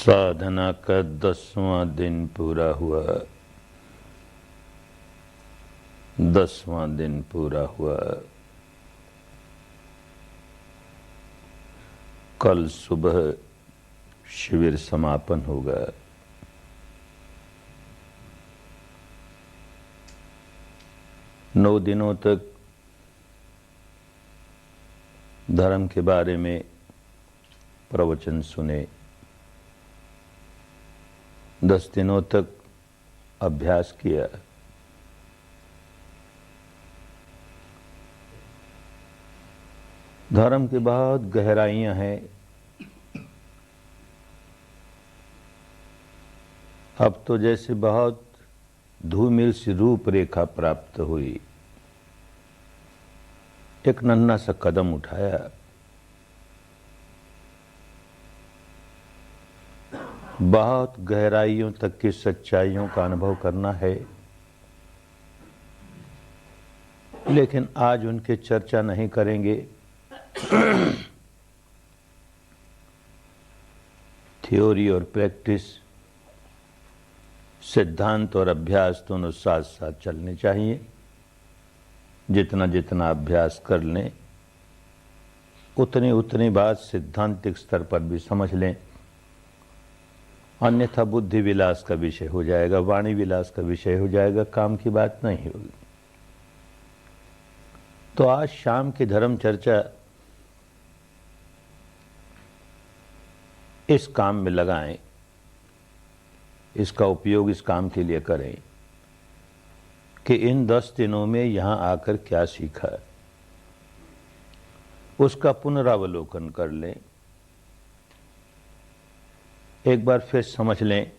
साधना का 10वां दिन पूरा हुआ। 10वां दिन पूरा हुआ। कल सुबह शिविर समापन होगा। नौ दिनों तक धर्म के बारे में प्रवचन सुने। 10 दिनों तक अभ्यास किया। धर्म की बहुत गहराइयां हैं। अब तो जैसे बहुत धूमिल सी रूपरेखा प्राप्त हुई। एक नन्हा सा कदम उठाया। बहुत गहराइयों तक की सच्चाइयों का अनुभव करना है, लेकिन आज उनकी चर्चा नहीं करेंगे। थ्योरी और प्रैक्टिस, सिद्धांत और अभ्यास दोनों साथ साथ चलने चाहिए। जितना जितना अभ्यास कर लें उतनी उतनी बात सिद्धांतिक स्तर पर भी समझ लें, अन्यथा बुद्धि विलास का विषय हो जाएगा, वाणी विलास का विषय हो जाएगा, काम की बात नहीं होगी। तो आज शाम की धर्म चर्चा इस काम में लगाएं, इसका उपयोग इस काम के लिए करें कि इन 10 दिनों में यहां आकर क्या सीखा, उसका पुनरावलोकन कर लें। एक बार फिर समझ लें,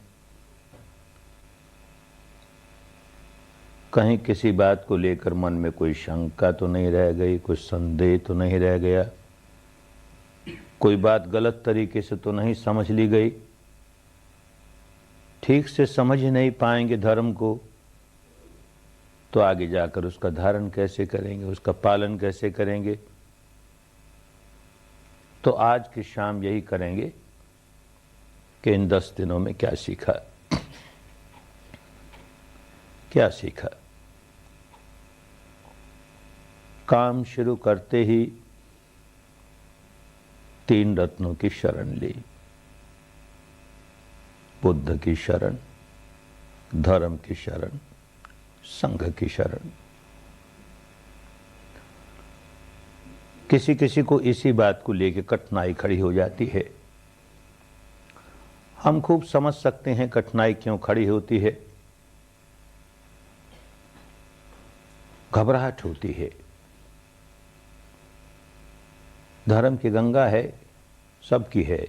कहीं किसी बात को लेकर मन में कोई शंका तो नहीं रह गई, कोई संदेह तो नहीं रह गया, कोई बात गलत तरीके से तो नहीं समझ ली गई। ठीक से समझ नहीं पाएंगे धर्म को तो आगे जाकर उसका धारण कैसे करेंगे, उसका पालन कैसे करेंगे। तो आज की शाम यही करेंगे कि इन 10 दिनों में क्या सीखा, क्या सीखा। काम शुरू करते ही 3 रत्नों की शरण ली। बुद्ध की शरण, धर्म की शरण, संघ की शरण। किसी किसी को इसी बात को लेकर कठिनाई खड़ी हो जाती है। हम खूब समझ सकते हैं कठिनाई क्यों खड़ी होती है। घबराहट होती है। धर्म की गंगा है, सबकी है,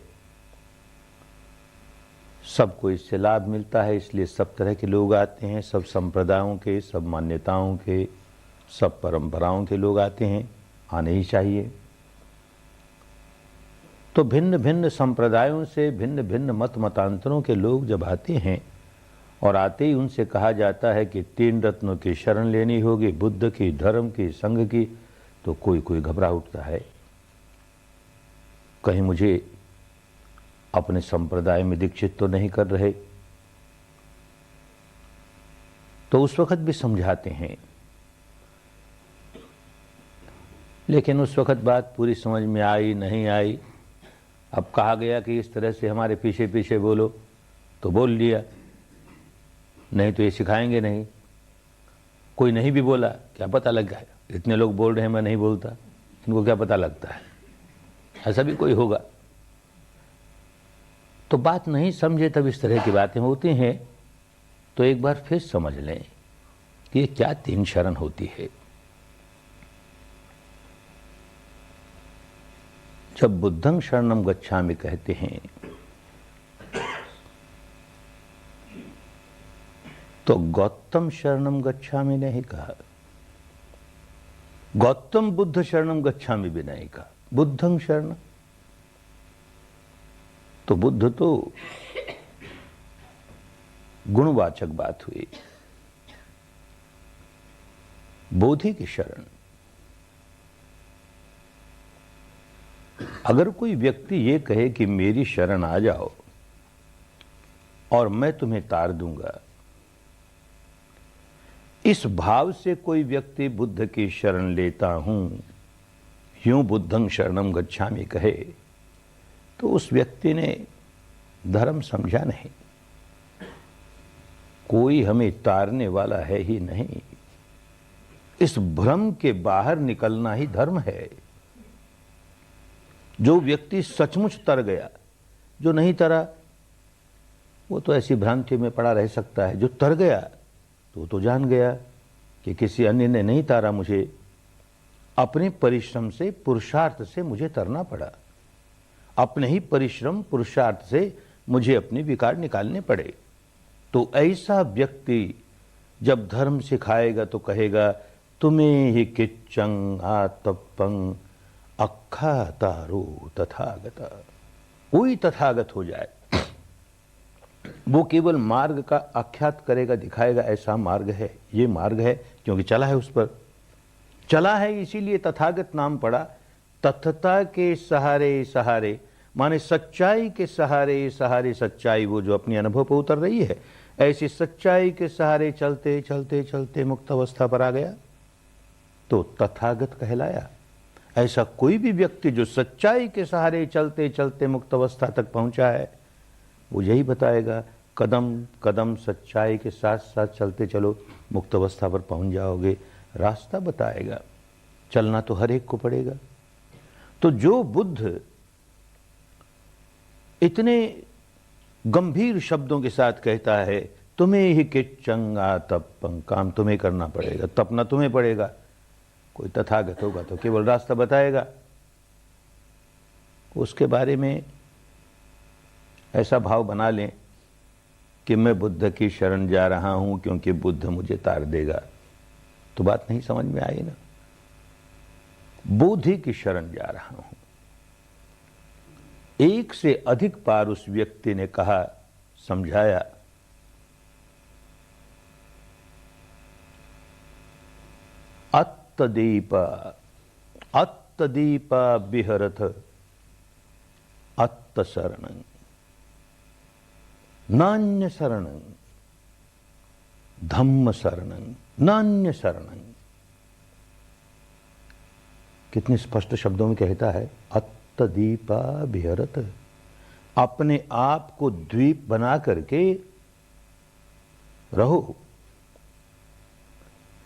सबको इससे लाभ मिलता है, इसलिए सब तरह के लोग आते हैं, सब संप्रदायों के, सब मान्यताओं के, सब परंपराओं के लोग आते हैं, आने ही चाहिए। तो भिन्न भिन्न संप्रदायों से, भिन्न भिन्न मत मतांतरों के लोग जब आते हैं और आते ही उनसे कहा जाता है कि 3 रत्नों की शरण लेनी होगी, बुद्ध की, धर्म की, संघ की, तो कोई कोई घबरा उठता है। कहीं मुझे अपने संप्रदाय में दीक्षित तो नहीं कर रहे। तो उस वक्त भी समझाते हैं, लेकिन उस वक्त बात पूरी समझ में आई नहीं आई। अब कहा गया कि इस तरह से हमारे पीछे पीछे बोलो, तो बोल लिया, नहीं तो ये सिखाएंगे नहीं। कोई नहीं भी बोला, क्या पता लग गया, इतने लोग बोल रहे हैं मैं नहीं बोलता, इनको क्या पता लगता है, ऐसा भी कोई होगा। तो बात नहीं समझे तब इस तरह की बातें होती हैं। तो एक बार फिर समझ लें कि ये क्या 3 शरण होती है। जब बुद्धं शरणं गच्छामि कहते हैं तो गौतम शरणं गच्छामि नहीं कहा, गौतम बुद्ध शरणं गच्छामि भी नहीं कहा, बुद्धं शरण। तो बुद्ध तो गुणवाचक बात हुई। बोधि की शरण। अगर कोई व्यक्ति ये कहे कि मेरी शरण आ जाओ, और मैं तुम्हें तार दूंगा। इस भाव से कोई व्यक्ति बुद्ध की शरण लेता हूं, यूं बुद्धं शरणं गच्छामि कहे, तो उस व्यक्ति ने धर्म समझा नहीं। कोई हमें तारने वाला है ही नहीं। इस भ्रम के बाहर निकलना ही धर्म है। जो व्यक्ति सचमुच तर गया, जो नहीं तरा वो तो ऐसी भ्रांति में पड़ा रह सकता है। जो तर गया तो जान गया कि किसी अन्य ने नहीं तारा मुझे, अपने परिश्रम से, पुरुषार्थ से मुझे तरना पड़ा। अपने ही परिश्रम पुरुषार्थ से मुझे अपने विकार निकालने पड़े। तो ऐसा व्यक्ति जब धर्म सिखाएगा तो कहेगा तुम्हें ही किच्चंग आतपं अक्खा तारो तथागत। कोई तथागत हो जाए, वो केवल मार्ग का आख्यात करेगा, दिखाएगा ऐसा मार्ग है, ये मार्ग है, क्योंकि चला है, उस पर चला है, इसीलिए तथागत नाम पड़ा। तथता के सहारे सहारे माने सच्चाई के सहारे सहारे सच्चाई वो जो अपने अनुभव पर उतर रही है, ऐसी सच्चाई के सहारे चलते चलते चलते मुक्त अवस्था पर आ गया तो तथागत कहलाया। ऐसा कोई भी व्यक्ति जो सच्चाई के सहारे चलते चलते मुक्त अवस्था तक पहुंचा है, वो यही बताएगा, कदम कदम सच्चाई के साथ साथ चलते चलो, मुक्त अवस्था पर पहुंच जाओगे। रास्ता बताएगा, चलना तो हर एक को पड़ेगा। तो जो बुद्ध इतने गंभीर शब्दों के साथ कहता है तुम्हें ही किच्चंग आतपं, काम तुम्हें करना पड़ेगा, तपना तुम्हें पड़ेगा। कोई तथागत होगा तो केवल रास्ता बताएगा। उसके बारे में ऐसा भाव बना लें कि मैं बुद्ध की शरण जा रहा हूं क्योंकि बुद्ध मुझे तार देगा, तो बात नहीं समझ में आई ना। बोधि की शरण जा रहा हूं। एक से अधिक बार उस व्यक्ति ने कहा, समझाया, अत्तदीप अत्तदीप बिहरथ अत्तशरणं नान्य शरणं धम्म शरणं नान्य शरणं। कितने स्पष्ट शब्दों में कहता है, अत्तदीपा बिहरत, अपने आप को द्वीप बना करके रहो।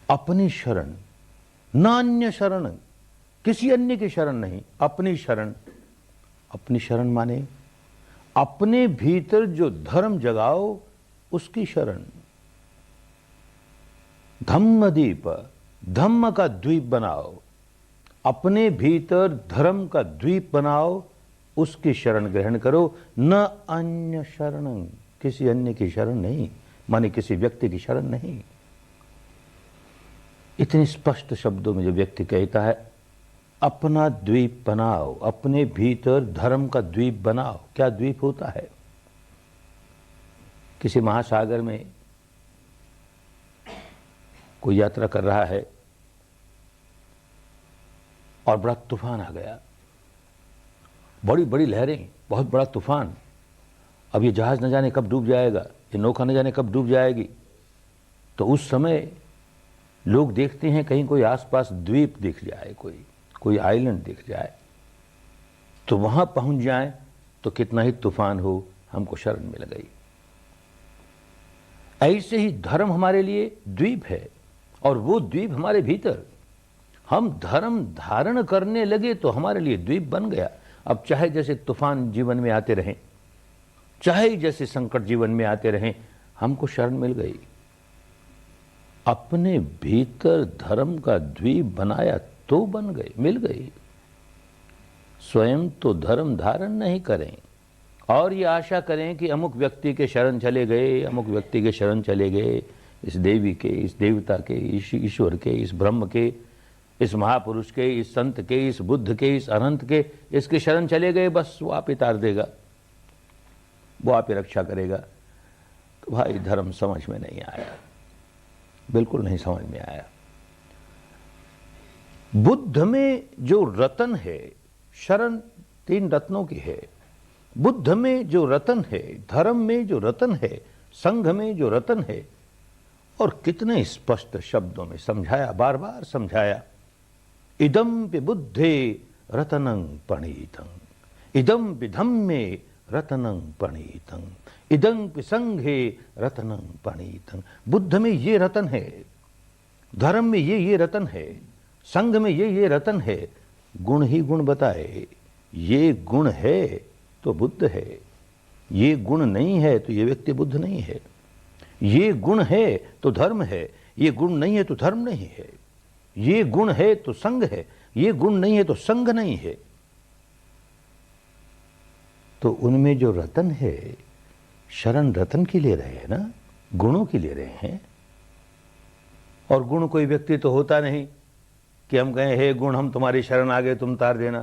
अपनी शरण, नान्य शरण, किसी अन्य की शरण नहीं, अपनी शरण। अपनी शरण माने अपने भीतर जो धर्म जगाओ उसकी शरण। धम्मदीप, धम्म का द्वीप बनाओ, अपने भीतर धर्म का द्वीप बनाओ, उसकी शरण ग्रहण करो। न अन्य शरण, किसी अन्य की शरण नहीं, माने किसी व्यक्ति की शरण नहीं। इतने स्पष्ट शब्दों में जो व्यक्ति कहता है अपना द्वीप बनाओ, अपने भीतर धर्म का द्वीप बनाओ। क्या द्वीप होता है? किसी महासागर में कोई यात्रा कर रहा है और बड़ा तूफान आ गया, बड़ी बड़ी लहरें, बहुत बड़ा तूफान। अब ये जहाज न जाने कब डूब जाएगा, ये नौका न जाने कब डूब जाएगी। तो उस समय लोग देखते हैं कहीं कोई आसपास द्वीप दिख जाए, कोई आइलैंड दिख जाए, तो वहां पहुंच जाए तो कितना ही तूफान हो, हमको शरण मिल गई। ऐसे ही धर्म हमारे लिए द्वीप है और वो द्वीप हमारे भीतर। हम धर्म धारण करने लगे तो हमारे लिए द्वीप बन गया। अब चाहे जैसे तूफान जीवन में आते रहें, चाहे जैसे संकट जीवन में आते रहें, हमको शरण मिल गई। अपने भीतर धर्म का द्वीप बनाया तो बन गई, मिल गई। स्वयं तो धर्म धारण नहीं करें और ये आशा करें कि अमुक व्यक्ति के शरण चले गए, अमुक व्यक्ति के शरण चले गए, इस देवी के, इस देवता के, इस ईश्वर के, इस ब्रह्म के, इस महापुरुष के, इस संत के, इस बुद्ध के, इस अनंत के, इसके शरण चले गए, बस वो आप ही तार देगा, वो आप ही रक्षा करेगा। तो भाई धर्म समझ में नहीं आया, बिल्कुल नहीं समझ में आया। बुद्ध में जो रतन है, शरण 3 रत्नों की है। बुद्ध में जो रतन है, धर्म में जो रतन है, संघ में जो रतन है, और कितने स्पष्ट शब्दों में समझाया, बार बार समझाया। इदम पे बुद्धे रतनं पणीतं, इदम पे धम्मे रतनं पणीतं, इदं पे संघे रतनं पणीतं। बुद्ध में ये रतन है, धर्म में ये रतन है, संघ में ये रतन है। गुण ही गुण बताए, ये गुण है तो बुद्ध है, ये गुण नहीं है तो ये व्यक्ति बुद्ध नहीं है, ये गुण है तो धर्म है, ये गुण नहीं है तो धर्म नहीं है, ये गुण है तो संघ है, ये गुण नहीं है तो संघ नहीं है। तो उनमें जो रतन है, शरण रतन के लिए रहे हैं ना, गुणों के लिए रहे हैं। और गुण कोई व्यक्ति तो होता नहीं कि हम कहें हे गुण हम तुम्हारी शरण आ गए तुम तार देना,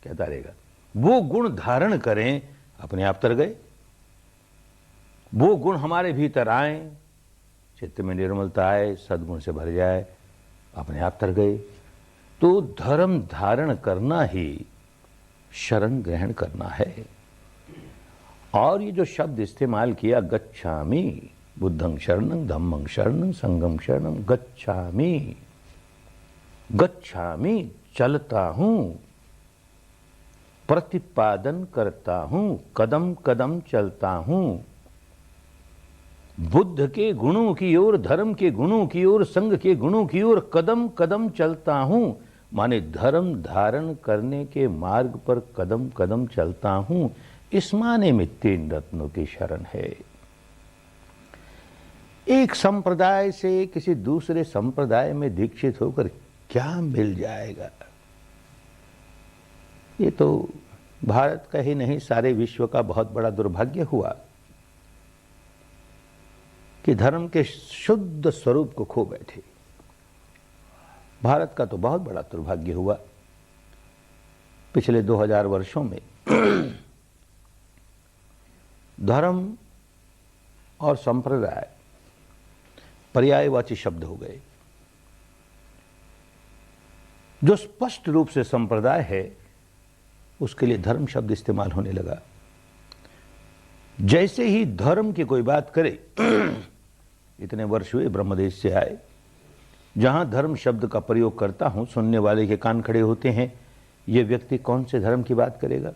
क्या तारेगा। वो गुण धारण करें, अपने आप तर गए। वो गुण हमारे भीतर आए, चित्त में निर्मलता आए, सद्गुण से भर जाए, अपने आप तर गए। तो धर्म धारण करना ही शरण ग्रहण करना है। और ये जो शब्द इस्तेमाल किया, गच्छामि, बुद्धं शरणं, धम्मं शरणं, संघं शरणं, गच्छामि, गच्छामि चलता हूं, प्रतिपादन करता हूं, कदम कदम चलता हूं, बुद्ध के गुणों की ओर, धर्म के गुणों की ओर, संघ के गुणों की ओर कदम कदम चलता हूं। माने धर्म धारण करने के मार्ग पर कदम कदम चलता हूं। इस माने में 3 रत्नों की शरण है। एक संप्रदाय से किसी दूसरे संप्रदाय में दीक्षित होकर क्या मिल जाएगा। ये तो भारत का ही नहीं, सारे विश्व का बहुत बड़ा दुर्भाग्य हुआ कि धर्म के शुद्ध स्वरूप को खो बैठे। भारत का तो बहुत बड़ा दुर्भाग्य हुआ। पिछले 2000 वर्षों में धर्म और संप्रदाय पर्यायवाची शब्द हो गए। जो स्पष्ट रूप से संप्रदाय है उसके लिए धर्म शब्द इस्तेमाल होने लगा। जैसे ही धर्म की कोई बात करे, इतने वर्ष हुए ब्रह्मदेश से आए, जहां धर्म शब्द का प्रयोग करता हूं, सुनने वाले के कान खड़े होते हैं। ये व्यक्ति कौन से धर्म की बात करेगा?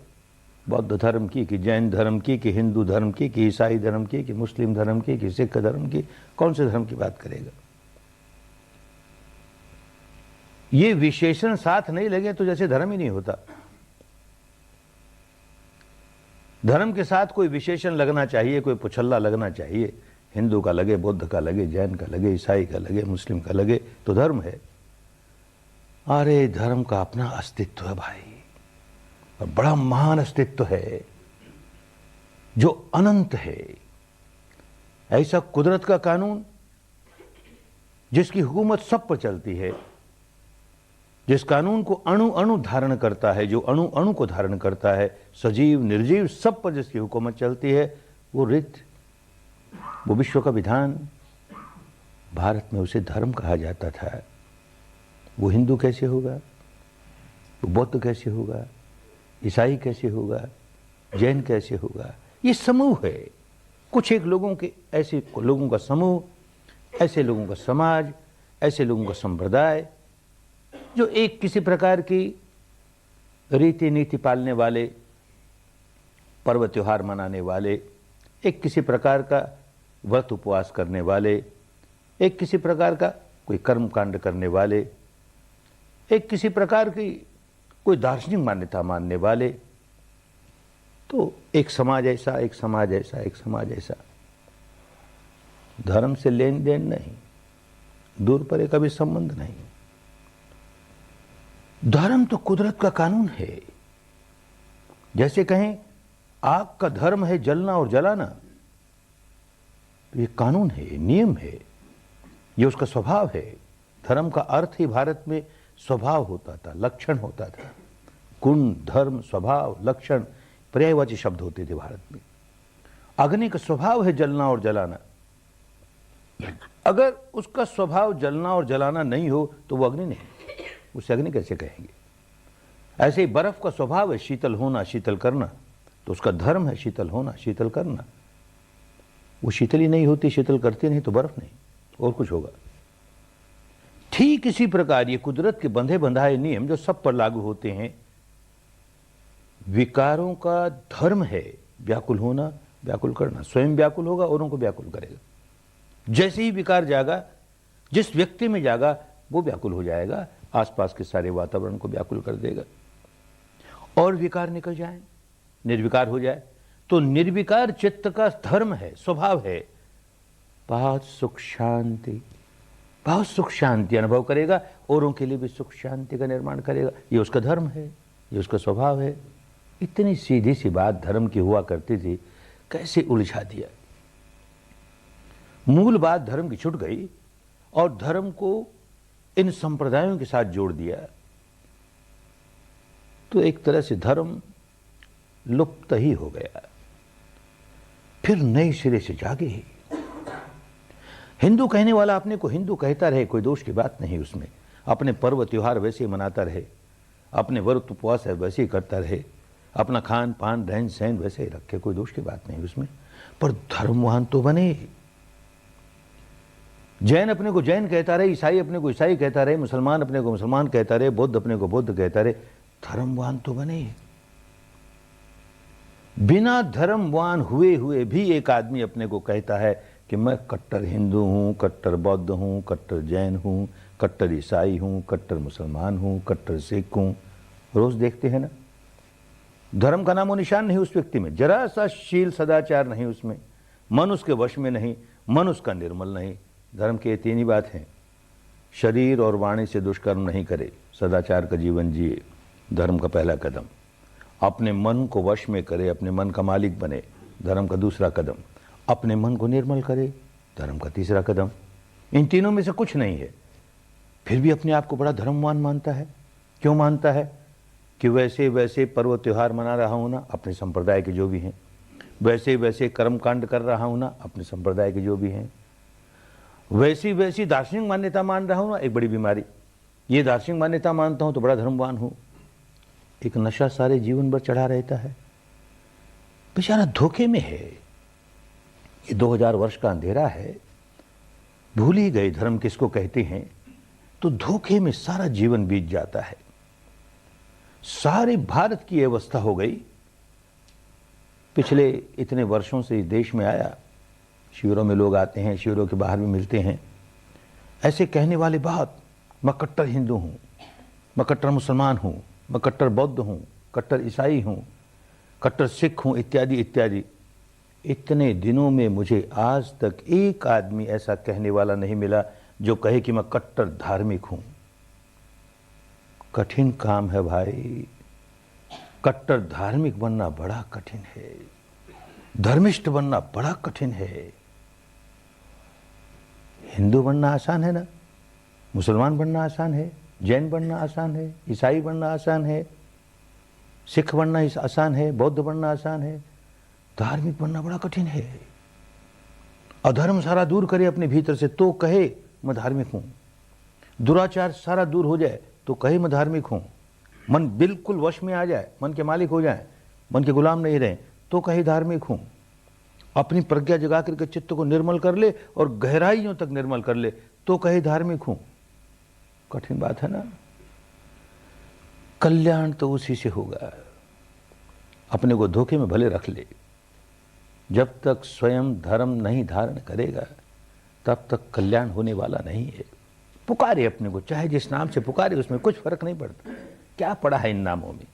बौद्ध धर्म की, कि जैन धर्म की, कि हिंदू धर्म की, कि ईसाई धर्म की, कि मुस्लिम धर्म की, कि सिख धर्म की? कौन से धर्म की बात करेगा? ये विशेषण साथ नहीं लगे तो जैसे धर्म ही नहीं होता। धर्म के साथ कोई विशेषण लगना चाहिए, कोई पुछल्ला लगना चाहिए। हिंदू का लगे, बौद्ध का लगे, जैन का लगे, ईसाई का लगे, मुस्लिम का लगे तो धर्म है। अरे धर्म का अपना अस्तित्व है भाई, और बड़ा महान अस्तित्व है जो अनंत है। ऐसा कुदरत का कानून जिसकी हुकूमत सब पर चलती है, जिस कानून को अणु अणु धारण करता है, जो अणु अणु को धारण करता है, सजीव निर्जीव सब पर जिसकी हुकूमत चलती है, वो रीत, वो विश्व का विधान, भारत में उसे धर्म कहा जाता था। वो हिंदू कैसे होगा, वो बौद्ध कैसे होगा, ईसाई कैसे होगा, जैन कैसे होगा? ये समूह है, कुछ एक लोगों के, ऐसे लोगों का समूह, ऐसे लोगों का समाज, ऐसे लोगों का संप्रदाय, जो एक किसी प्रकार की रीति नीति पालने वाले, पर्व त्योहार मनाने वाले, एक किसी प्रकार का व्रत उपवास करने वाले, एक किसी प्रकार का कोई कर्म कांड करने वाले, एक किसी प्रकार की कोई दार्शनिक मान्यता मानने वाले। तो एक समाज ऐसा, एक समाज ऐसा, एक समाज ऐसा। धर्म से लेन देन नहीं, दूर परे का भी संबंध नहीं। धर्म तो कुदरत का कानून है। जैसे कहें आग का धर्म है जलना और जलाना, तो ये कानून है, नियम है, ये उसका स्वभाव है। धर्म का अर्थ ही भारत में स्वभाव होता था, लक्षण होता था। गुण, धर्म, स्वभाव, लक्षण पर्यायवाची शब्द होते थे भारत में। अग्नि का स्वभाव है जलना और जलाना। अगर उसका स्वभाव जलना और जलाना नहीं हो तो वो अग्नि नहीं, उसे अग्नि कैसे कहेंगे? ऐसे ही बर्फ का स्वभाव है शीतल होना, शीतल करना, तो उसका धर्म है शीतल होना, शीतल करना। वो शीतल ही नहीं होती, शीतल करती नहीं तो बर्फ नहीं, और कुछ होगा। ठीक इसी प्रकार ये कुदरत के बंधे बंधाए नियम जो सब पर लागू होते हैं, विकारों का धर्म है व्याकुल होना, व्याकुल करना। स्वयं व्याकुल होगा, औरों को व्याकुल करेगा। जैसे ही विकार जागा, जिस व्यक्ति में जागा वो व्याकुल हो जाएगा, आसपास के सारे वातावरण को व्याकुल कर देगा। और विकार निकल जाए, निर्विकार हो जाए, तो निर्विकार चित्त का धर्म है, स्वभाव है, बहुत सुख शांति, बहुत सुख शांति अनुभव करेगा, औरों के लिए भी सुख शांति का निर्माण करेगा। ये उसका धर्म है, ये उसका स्वभाव है। इतनी सीधी सी बात धर्म की हुआ करती थी, कैसे उलझा दिया। मूल बात धर्म की छूट गई और धर्म को इन संप्रदायों के साथ जोड़ दिया, तो एक तरह से धर्म लुप्त ही हो गया। फिर नए सिरे से जागे ही। हिंदू कहने वाला अपने को हिंदू कहता रहे, कोई दोष की बात नहीं उसमें। अपने पर्व त्योहार वैसे ही मनाता रहे, अपने व्रत उपवास है वैसे ही करता रहे, अपना खान पान रहन सहन वैसे ही रखे, कोई दोष की बात नहीं उसमें। पर धर्मवान तो बने। जैन अपने को जैन कहता रहे, ईसाई अपने को ईसाई कहता रहे, मुसलमान अपने को मुसलमान कहता रहे, बौद्ध अपने को बौद्ध कहता रहे, धर्मवान तो बने। बिना धर्मवान हुए हुए भी एक आदमी अपने को कहता है कि मैं कट्टर हिंदू हूं, कट्टर बौद्ध हूं, कट्टर जैन हूं, कट्टर ईसाई हूं, कट्टर मुसलमान हूं, कट्टर सिख हूं। रोज देखते हैं ना, धर्म का नामो निशान नहीं उस व्यक्ति में, जरा सा शील सदाचार नहीं उसमें, मन उसके वश में नहीं, मन उसका निर्मल नहीं। धर्म के तीन ही बात हैं, शरीर और वाणी से दुष्कर्म नहीं करे, सदाचार का जीवन जिए, धर्म का पहला कदम। अपने मन को वश में करे, अपने मन का मालिक बने, धर्म का दूसरा कदम। अपने मन को निर्मल करे, धर्म का तीसरा कदम। इन तीनों में से कुछ नहीं है, फिर भी अपने आप को बड़ा धर्मवान मानता है। क्यों मानता है? कि वैसे वैसे पर्व त्योहार मना रहा हूं ना, अपने संप्रदाय के जो भी हैं, वैसे वैसे कर्मकांड कर रहा हूं ना, अपने संप्रदाय के जो भी हैं, वैसी वैसी दार्शनिक मान्यता मान रहा हूं ना, एक बड़ी बीमारी। ये दार्शनिक मान्यता मानता हूं तो बड़ा धर्मवान हूं। एक नशा सारे जीवन भर चढ़ा रहता है, बेचारा धोखे में है। ये 2000 वर्ष का अंधेरा है, भूल ही गए धर्म किसको कहते हैं, तो धोखे में सारा जीवन बीत जाता है। सारे भारत की अवस्था हो गई। पिछले इतने वर्षों से इस देश में आया, शिविरों में लोग आते हैं, शिविरों के बाहर भी मिलते हैं, ऐसे कहने वाले बहुत, मैं कट्टर हिंदू हूं, मैं कट्टर मुसलमान हूं, मैं कट्टर बौद्ध हूं, कट्टर ईसाई हूं, कट्टर सिख हूं, इत्यादि इत्यादि। इतने दिनों में मुझे आज तक एक आदमी ऐसा कहने वाला नहीं मिला जो कहे कि मैं कट्टर धार्मिक हूं। कठिन काम है भाई, कट्टर धार्मिक बनना बड़ा कठिन है, धर्मिष्ठ बनना बड़ा कठिन है। हिंदू बनना आसान है ना, मुसलमान बनना आसान है, जैन बनना आसान है, ईसाई बनना आसान है, सिख बनना आसान है, बौद्ध बनना आसान है, धार्मिक बनना बड़ा कठिन है। अधर्म सारा दूर करे अपने भीतर से तो कहे मैं धार्मिक हूं, दुराचार सारा दूर हो जाए तो कहे मैं धार्मिक हूं, मन बिल्कुल वश में आ जाए, मन के मालिक हो जाए, मन के गुलाम नहीं रहे तो कहे धार्मिक हूं। अपनी प्रज्ञा जगा करके चित्त को निर्मल कर ले और गहराइयों तक निर्मल कर ले तो कहे धार्मिक हूं। कठिन बात है ना। कल्याण तो उसी से होगा। अपने को धोखे में भले रख ले, जब तक स्वयं धर्म नहीं धारण करेगा तब तक कल्याण होने वाला नहीं है। पुकारे अपने को, चाहे जिस नाम से पुकारे, उसमें कुछ फर्क नहीं पड़ता। क्या पड़ा है इन नामों में?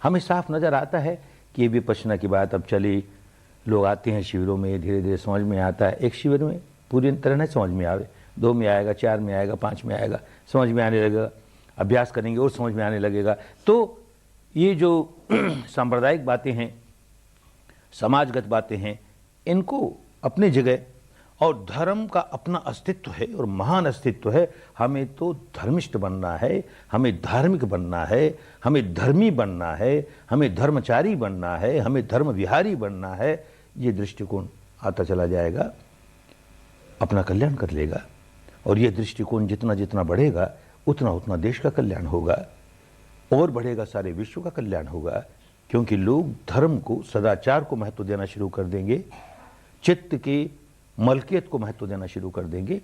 हमें साफ नजर आता है कि ये विपश्यना की बात अब चली, लोग आते हैं शिविरों में, धीरे धीरे समझ में आता है। एक शिविर में पूरी तरह नहीं समझ में आवे, 2 में आएगा, 4 में आएगा, 5 में आएगा, समझ में आने लगेगा, अभ्यास करेंगे और समझ में आने लगेगा। तो ये जो सांप्रदायिक बातें हैं, समाजगत बातें हैं, इनको अपनी जगह, और धर्म का अपना अस्तित्व है और महान अस्तित्व है। हमें तो धर्मिष्ठ बनना है, हमें धार्मिक बनना है, हमें धर्मी बनना है, हमें धर्मचारी बनना है, हमें धर्म विहारी बनना है। ये दृष्टिकोण आता चला जाएगा, अपना कल्याण कर लेगा। और ये दृष्टिकोण जितना जितना बढ़ेगा उतना उतना देश का कल्याण होगा, और बढ़ेगा सारे विश्व का कल्याण होगा। क्योंकि लोग धर्म को, सदाचार को महत्व देना शुरू कर देंगे, चित्त की मलकियत को महत्व देना शुरू कर देंगे,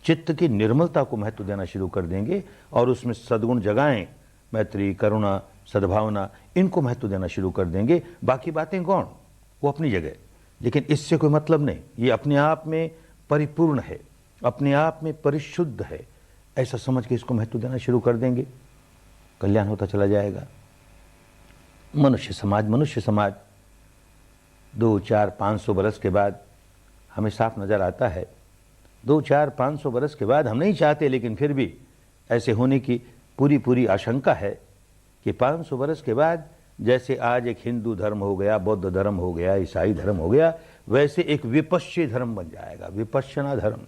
चित्त की निर्मलता को महत्व देना शुरू कर देंगे और उसमें सद्गुण जगाएं, मैत्री, करुणा, सद्भावना, इनको महत्व देना शुरू कर देंगे। बाकी बातें कौन, वो अपनी जगह, लेकिन इससे कोई मतलब नहीं। ये अपने आप में परिपूर्ण है, अपने आप में परिशुद्ध है, ऐसा समझ के इसको महत्व देना शुरू कर देंगे, कल्याण होता चला जाएगा। मनुष्य समाज 2, 4, 500 बरस के बाद हमें साफ नज़र आता है। 2, 4, 500 बरस के बाद हम नहीं चाहते, लेकिन फिर भी ऐसे होने की पूरी आशंका है कि 500 बरस के बाद जैसे आज एक हिंदू धर्म हो गया, बौद्ध धर्म हो गया, ईसाई धर्म हो गया, वैसे एक विपश्ची धर्म बन जाएगा, विपश्यना धर्म।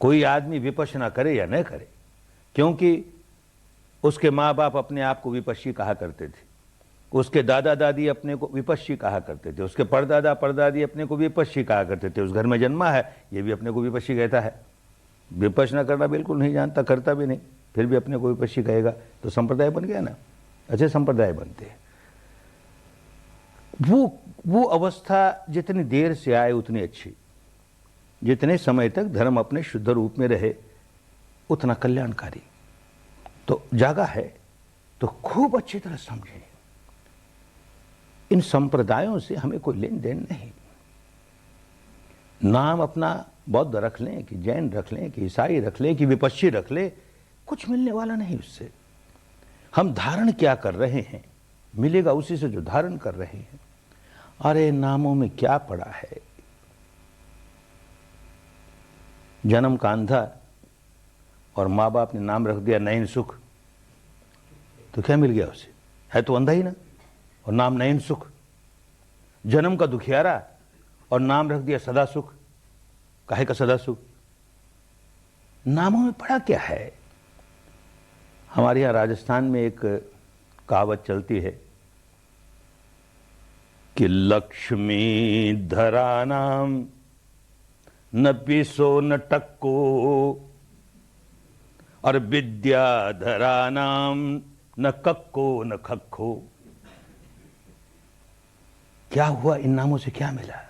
कोई आदमी विपश्यना करे या न करे, क्योंकि उसके माँ बाप अपने आप को विपश्ची कहा करते थे, उसके दादा दादी अपने को विपश्ची कहा करते थे, उसके परदादा परदादी अपने को विपश्ची कहा करते थे, उस घर में जन्मा है ये भी अपने को विपश्ची कहता है। विपश्यना करना बिल्कुल नहीं जानता, करता भी नहीं, फिर भी अपने को विपश्ची कहेगा, तो संप्रदाय बन गया ना। अच्छे संप्रदाय बनते हैं। वो अवस्था जितनी देर से आए उतनी अच्छी, जितने समय तक धर्म अपने शुद्ध रूप में रहे उतना कल्याणकारी। तो जागा है तो खूब अच्छी तरह समझें, इन संप्रदायों से हमें कोई लेन देन नहीं। नाम अपना बौद्ध रख लें कि जैन रख लें कि ईसाई रख लें कि विपश्ची रख लें, कुछ मिलने वाला नहीं उससे। हम धारण क्या कर रहे हैं, मिलेगा उसी से जो धारण कर रहे हैं। अरे नामों में क्या पड़ा है, जन्म का अंधा और माँ बाप ने नाम रख दिया नयन सुख, तो क्या मिल गया उसे, है तो अंधा ही ना, और नाम नयन सुख। जन्म का दुखियारा और नाम रख दिया सदा सुख, काहे का सदा सुख। नामों में पड़ा क्या है। हमारे यहाँ राजस्थान में एक कहावत चलती है कि लक्ष्मी धरा नाम न पीसो न टक्को और विद्या धरा नाम न कक्को न खक्को। क्या हुआ, इन नामों से क्या मिला।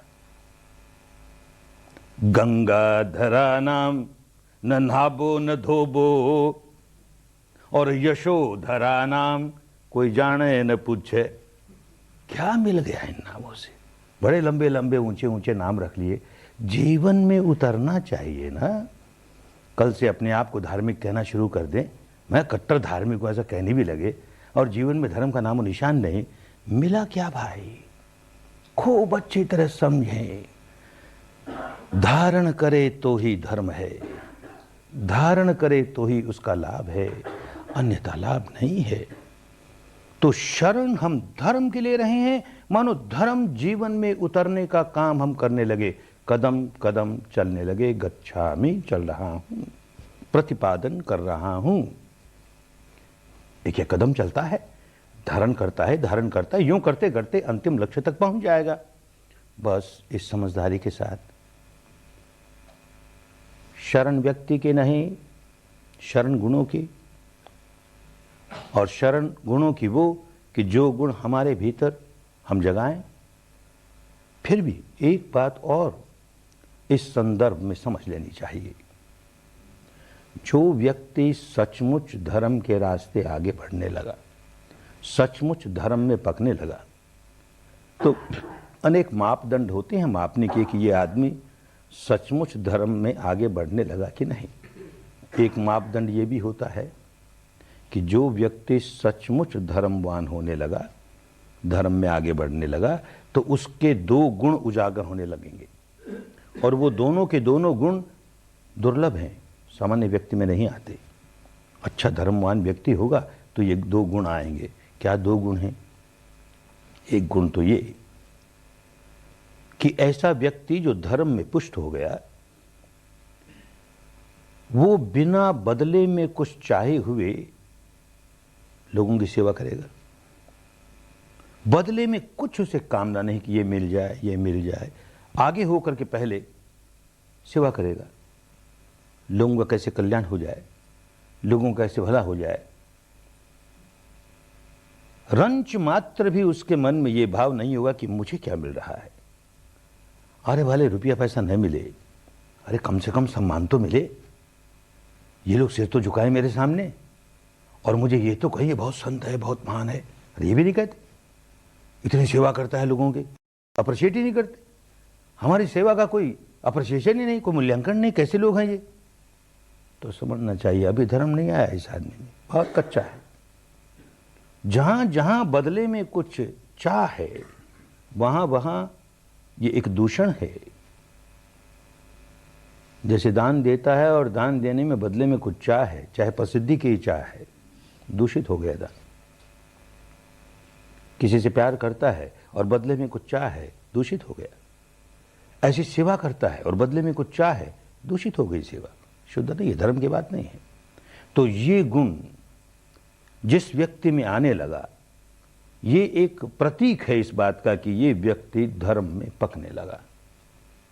गंगा धरा नाम न नहाबो न धोबो और यशोधरा नाम कोई जाने न पूछे। क्या मिल गया इन नामों से। बड़े लंबे लंबे ऊंचे ऊंचे नाम रख लिए। जीवन में उतरना चाहिए ना। कल से अपने आप को धार्मिक कहना शुरू कर दें, मैं कट्टर धार्मिक हूं ऐसा कहने भी लगे, और जीवन में धर्म का नामो निशान नहीं। मिला क्या भाई, खूब अच्छी तरह समझें। धारण करे तो ही धर्म है, धारण करे तो ही उसका लाभ है, अन्यथा लाभ नहीं है। तो शरण हम धर्म के ले रहे हैं, मानो धर्म जीवन में उतरने का काम हम करने लगे, कदम कदम चलने लगे। गच्छामि चल रहा हूं, प्रतिपादन कर रहा हूं। एक एक कदम चलता है, धारण करता है, धारण करता है, यूं करते करते अंतिम लक्ष्य तक पहुंच जाएगा। बस इस समझदारी के साथ। शरण व्यक्ति की नहीं, शरण गुणों की। और शरण गुणों की वो कि जो गुण हमारे भीतर हम जगाएं। फिर भी एक बात और इस संदर्भ में समझ लेनी चाहिए। जो व्यक्ति सचमुच धर्म के रास्ते आगे बढ़ने लगा, सचमुच धर्म में पकने लगा, तो अनेक मापदंड होते हैं मापने के कि ये आदमी सचमुच धर्म में आगे बढ़ने लगा कि नहीं। एक मापदंड ये भी होता है कि जो व्यक्ति सचमुच धर्मवान होने लगा, धर्म में आगे बढ़ने लगा, तो उसके दो गुण उजागर होने लगेंगे। और वो दोनों के दोनों गुण दुर्लभ हैं, सामान्य व्यक्ति में नहीं आते। अच्छा धर्मवान व्यक्ति होगा तो ये दो गुण आएंगे। क्या दो गुण हैं? एक गुण तो ये कि ऐसा व्यक्ति जो धर्म में पुष्ट हो गया, वो बिना बदले में कुछ चाहे हुए लोगों की सेवा करेगा। बदले में कुछ उसे कामना नहीं कि ये मिल जाए, ये मिल जाए। आगे होकर के पहले सेवा करेगा, लोगों का कैसे कल्याण हो जाए, लोगों का कैसे भला हो जाए। रंच मात्र भी उसके मन में ये भाव नहीं होगा कि मुझे क्या मिल रहा है। अरे वाले रुपया पैसा न मिले, अरे कम से कम सम्मान तो मिले, ये लोग सिर तो झुकाए मेरे सामने और मुझे ये तो कहिए बहुत संत है, बहुत महान है। अरे ये भी नहीं कहते, इतनी सेवा करता है लोगों की, अप्रिशिएट ही नहीं करते। हमारी सेवा का कोई अप्रिशिएशन ही नहीं, कोई मूल्यांकन नहीं, कैसे लोग हैं ये। तो समझना चाहिए अभी धर्म नहीं आया इस आदमी में, बहुत कच्चा है। जहां जहां बदले में कुछ चाह है, वहां वहां ये एक दूषण है। जैसे दान देता है और दान देने में बदले में कुछ चाह है, चाहे प्रसिद्धि की चाह है, दूषित हो गया दान। किसी से प्यार करता है और बदले में कुछ चाह है, दूषित हो गया। ऐसी सेवा करता है और बदले में कुछ चाह है, दूषित हो गई सेवा, शुद्ध नहीं है, धर्म की बात नहीं है। तो ये गुण जिस व्यक्ति में आने लगा, ये एक प्रतीक है इस बात का कि ये व्यक्ति धर्म में पकने लगा।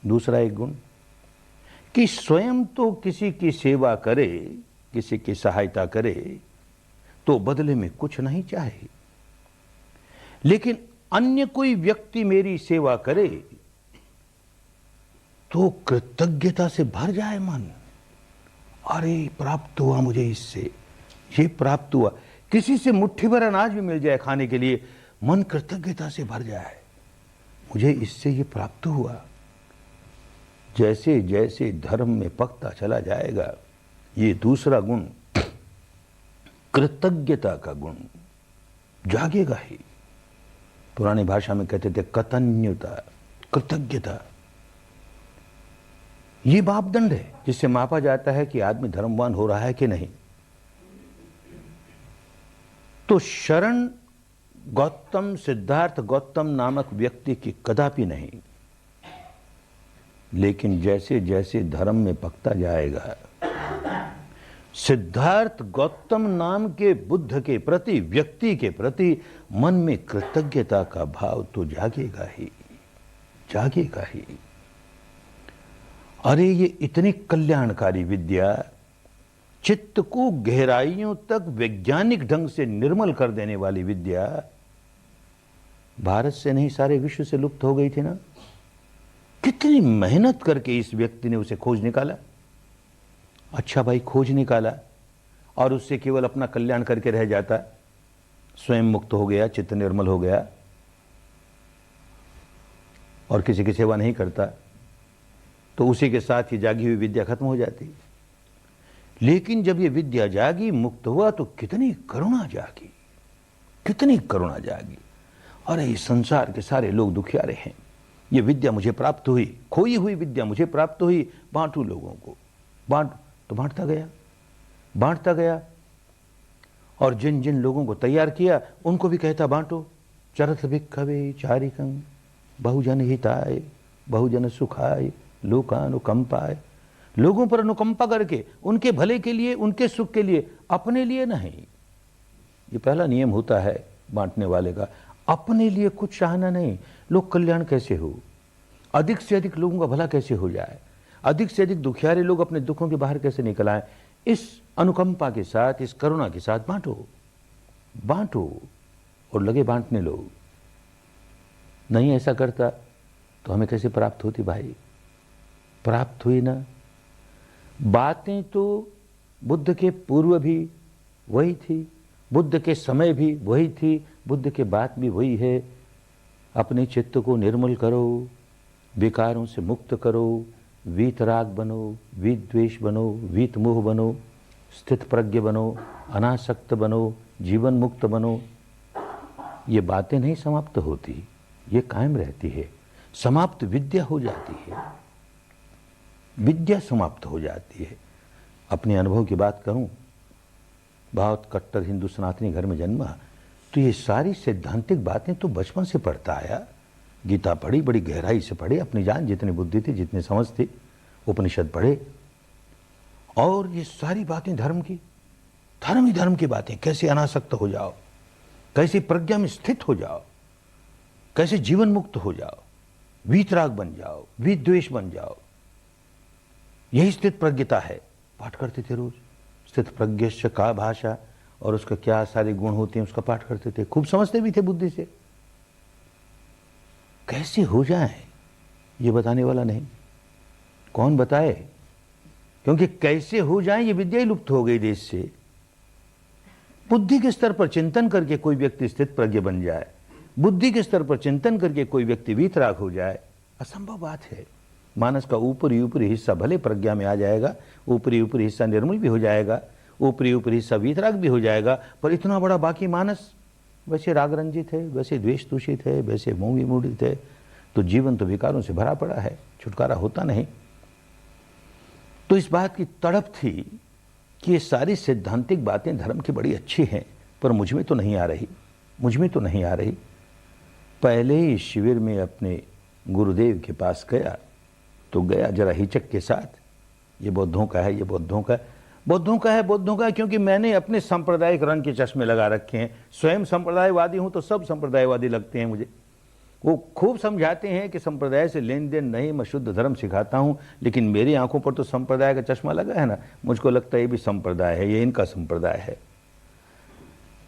दूसरा एक गुण कि स्वयं तो किसी की सेवा करे, किसी की सहायता करे तो बदले में कुछ नहीं चाहे, लेकिन अन्य कोई व्यक्ति मेरी सेवा करे तो कृतज्ञता से भर जाए मन। अरे प्राप्त हुआ मुझे इससे, ये प्राप्त हुआ। किसी से मुट्ठी भर अनाज भी मिल जाए खाने के लिए, मन कृतज्ञता से भर जाए, मुझे इससे ये प्राप्त हुआ। जैसे जैसे धर्म में पकता चला जाएगा, ये दूसरा गुण कृतज्ञता का गुण जागेगा ही। पुरानी भाषा में कहते थे कतन्यता, कृतज्ञता। ये मापदंड है जिससे मापा जाता है कि आदमी धर्मवान हो रहा है कि नहीं। तो शरण गौतम, सिद्धार्थ गौतम नामक व्यक्ति की कदापि नहीं, लेकिन जैसे जैसे धर्म में पकता जाएगा, सिद्धार्थ गौतम नाम के बुद्ध के प्रति, व्यक्ति के प्रति मन में कृतज्ञता का भाव तो जागेगा ही, जागेगा ही। अरे ये इतनी कल्याणकारी विद्या, चित्त को गहराइयों तक वैज्ञानिक ढंग से निर्मल कर देने वाली विद्या, भारत से नहीं सारे विश्व से लुप्त हो गई थी ना। कितनी मेहनत करके इस व्यक्ति ने उसे खोज निकाला। अच्छा भाई, खोज निकाला और उससे केवल अपना कल्याण करके रह जाता, स्वयं मुक्त हो गया, चित्त निर्मल हो गया और किसी की सेवा नहीं करता, तो उसी के साथ ही जागी हुई विद्या खत्म हो जाती। लेकिन जब ये विद्या जागी, मुक्त हुआ, तो कितनी करुणा जागी, कितनी करुणा जागी। अरे इस संसार के सारे लोग दुखियारे हैं, ये विद्या मुझे प्राप्त हुई, खोई हुई विद्या मुझे प्राप्त हुई, बांटू लोगों को। बांट तो बांटता गया, बांटता गया, और जिन जिन लोगों को तैयार किया उनको भी कहता बांटो। चरथ भिक्खवे चारिकं बहुजन हिताय बहुजन सुखाय लोकानुकंपाय। लोगों पर अनुकंपा करके, उनके भले के लिए, उनके सुख के लिए, अपने लिए नहीं। ये पहला नियम होता है बांटने वाले का, अपने लिए कुछ चाहना नहीं। लोक कल्याण कैसे हो, अधिक से अधिक लोगों का भला कैसे हो जाए, अधिक से अधिक दुखियारे लोग अपने दुखों के बाहर कैसे निकल आए, इस अनुकंपा के साथ, इस करुणा के साथ बांटो, बांटो और लगे बांटने। लोग नहीं ऐसा करता तो हमें कैसे प्राप्त होती भाई? प्राप्त हुई ना। बातें तो बुद्ध के पूर्व भी वही थी, बुद्ध के समय भी वही थी, बुद्ध के बाद भी वही है। अपने चित्त को निर्मल करो, विकारों से मुक्त करो, वीतराग बनो, विद्वेष बनो, वीत मोह बनो, स्थित प्रज्ञ बनो, अनासक्त बनो, जीवन मुक्त बनो। ये बातें नहीं समाप्त होती, ये कायम रहती है। समाप्त विद्या हो जाती है, विद्या समाप्त हो जाती है। अपने अनुभव की बात करूं, बहुत कट्टर हिंदू सनातनी घर में जन्मा, तो ये सारी सैद्धांतिक बातें तो बचपन से पढ़ता आया। गीता पढ़ी, बड़ी गहराई से पढ़े, अपनी जान जितनी बुद्धि थी, जितनी समझ थी, उपनिषद पढ़े, और ये सारी बातें धर्म की, धर्म ही धर्म की बातें। कैसे अनासक्त हो जाओ, कैसे प्रज्ञा में स्थित हो जाओ, कैसे जीवन मुक्त हो जाओ, वीतराग बन जाओ, विद्वेष बन जाओ। यही स्थित प्रज्ञता है। पाठ करते थे रोज, स्थित प्रज्ञस्य का भाषा और उसका क्या सारे गुण होते हैं उसका पाठ करते थे, खूब समझते भी थे बुद्धि से। कैसे हो जाए ये बताने वाला नहीं, कौन बताए? क्योंकि कैसे हो जाए ये विद्या ही लुप्त हो गई देश से। बुद्धि के स्तर पर चिंतन करके कोई व्यक्ति स्थित प्रज्ञ बन जाए, बुद्धि के स्तर पर चिंतन करके कोई व्यक्ति वीतराग हो जाए, असंभव बात है। मानस का ऊपरी ऊपरी हिस्सा भले प्रज्ञा में आ जाएगा, ऊपरी ऊपरी हिस्सा निर्मल भी हो जाएगा, ऊपरी ऊपरी हिस्सा वीतराग भी हो जाएगा, पर इतना बड़ा बाकी मानस वैसे राग रंजित है, वैसे द्वेष दूषित है, वैसे मोह विमूढ़ित है, तो जीवन तो विकारों से भरा पड़ा है, छुटकारा होता नहीं। तो इस बात की तड़प थी कि ये सारी सैद्धांतिक बातें धर्म की बड़ी अच्छी हैं, पर मुझ में तो नहीं आ रही, मुझ में तो नहीं आ रही। पहले ही शिविर में अपने गुरुदेव के पास गया तो गया जरा हिचक के साथ, ये बौद्धों का है, ये बौद्धों का, बौद्धों का है, बौद्धों का, क्योंकि मैंने अपने सांप्रदायिक रंग के चश्मे लगा रखे हैं। स्वयं संप्रदायवादी हूं तो सब संप्रदायवादी लगते हैं मुझे। वो खूब समझाते हैं कि संप्रदाय से लेन देन नहीं, मैं शुद्ध धर्म सिखाता हूं, लेकिन मेरी आंखों पर तो संप्रदाय का चश्मा लगा है ना, मुझको लगता है ये भी संप्रदाय है, ये इनका संप्रदाय है।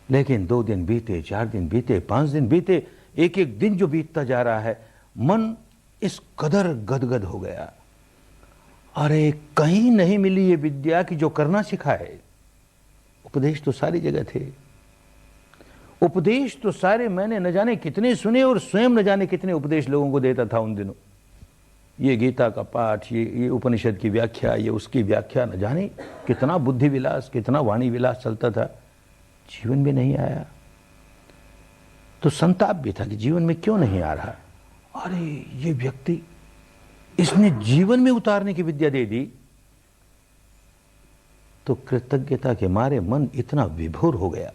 लेकिन 2 दिन बीते, 4 दिन बीते, 5 दिन बीते, एक एक दिन जो बीतता जा रहा है, मन इस कदर गदगद हो गया, अरे कहीं नहीं मिली ये विद्या की जो करना सिखाए। उपदेश तो सारी जगह थे, उपदेश तो सारे मैंने न जाने कितने सुने, और स्वयं न जाने कितने उपदेश लोगों को देता था उन दिनों। ये गीता का पाठ, ये उपनिषद की व्याख्या, ये उसकी व्याख्या, न जाने कितना बुद्धि विलास, कितना वाणी विलास चलता था, जीवन में नहीं आया। तो संताप भी था कि जीवन में क्यों नहीं आ रहा। अरे ये व्यक्ति, इसने जीवन में उतारने की विद्या दे दी। तो कृतज्ञता के मारे मन इतना विभोर हो गया,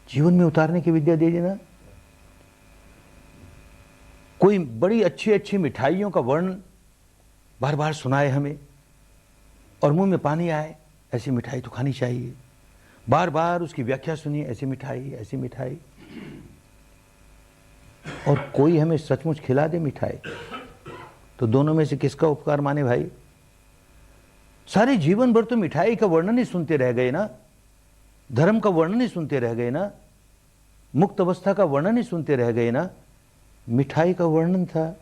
जीवन में उतारने की विद्या दे देना। कोई बड़ी अच्छी अच्छी मिठाइयों का वर्णन बार बार सुनाए हमें और मुंह में पानी आए, ऐसी मिठाई तो खानी चाहिए। बार बार उसकी व्याख्या सुनिए, ऐसी मिठाई, ऐसी मिठाई, और कोई हमें सचमुच खिला दे मिठाई, तो दोनों में से किसका उपकार माने भाई? सारे जीवन भर तो मिठाई का वर्णन ही सुनते रह गए ना, धर्म का वर्णन ही सुनते रह गए ना, मुक्त अवस्था का वर्णन ही सुनते रह गए ना। मिठाई का वर्णन था,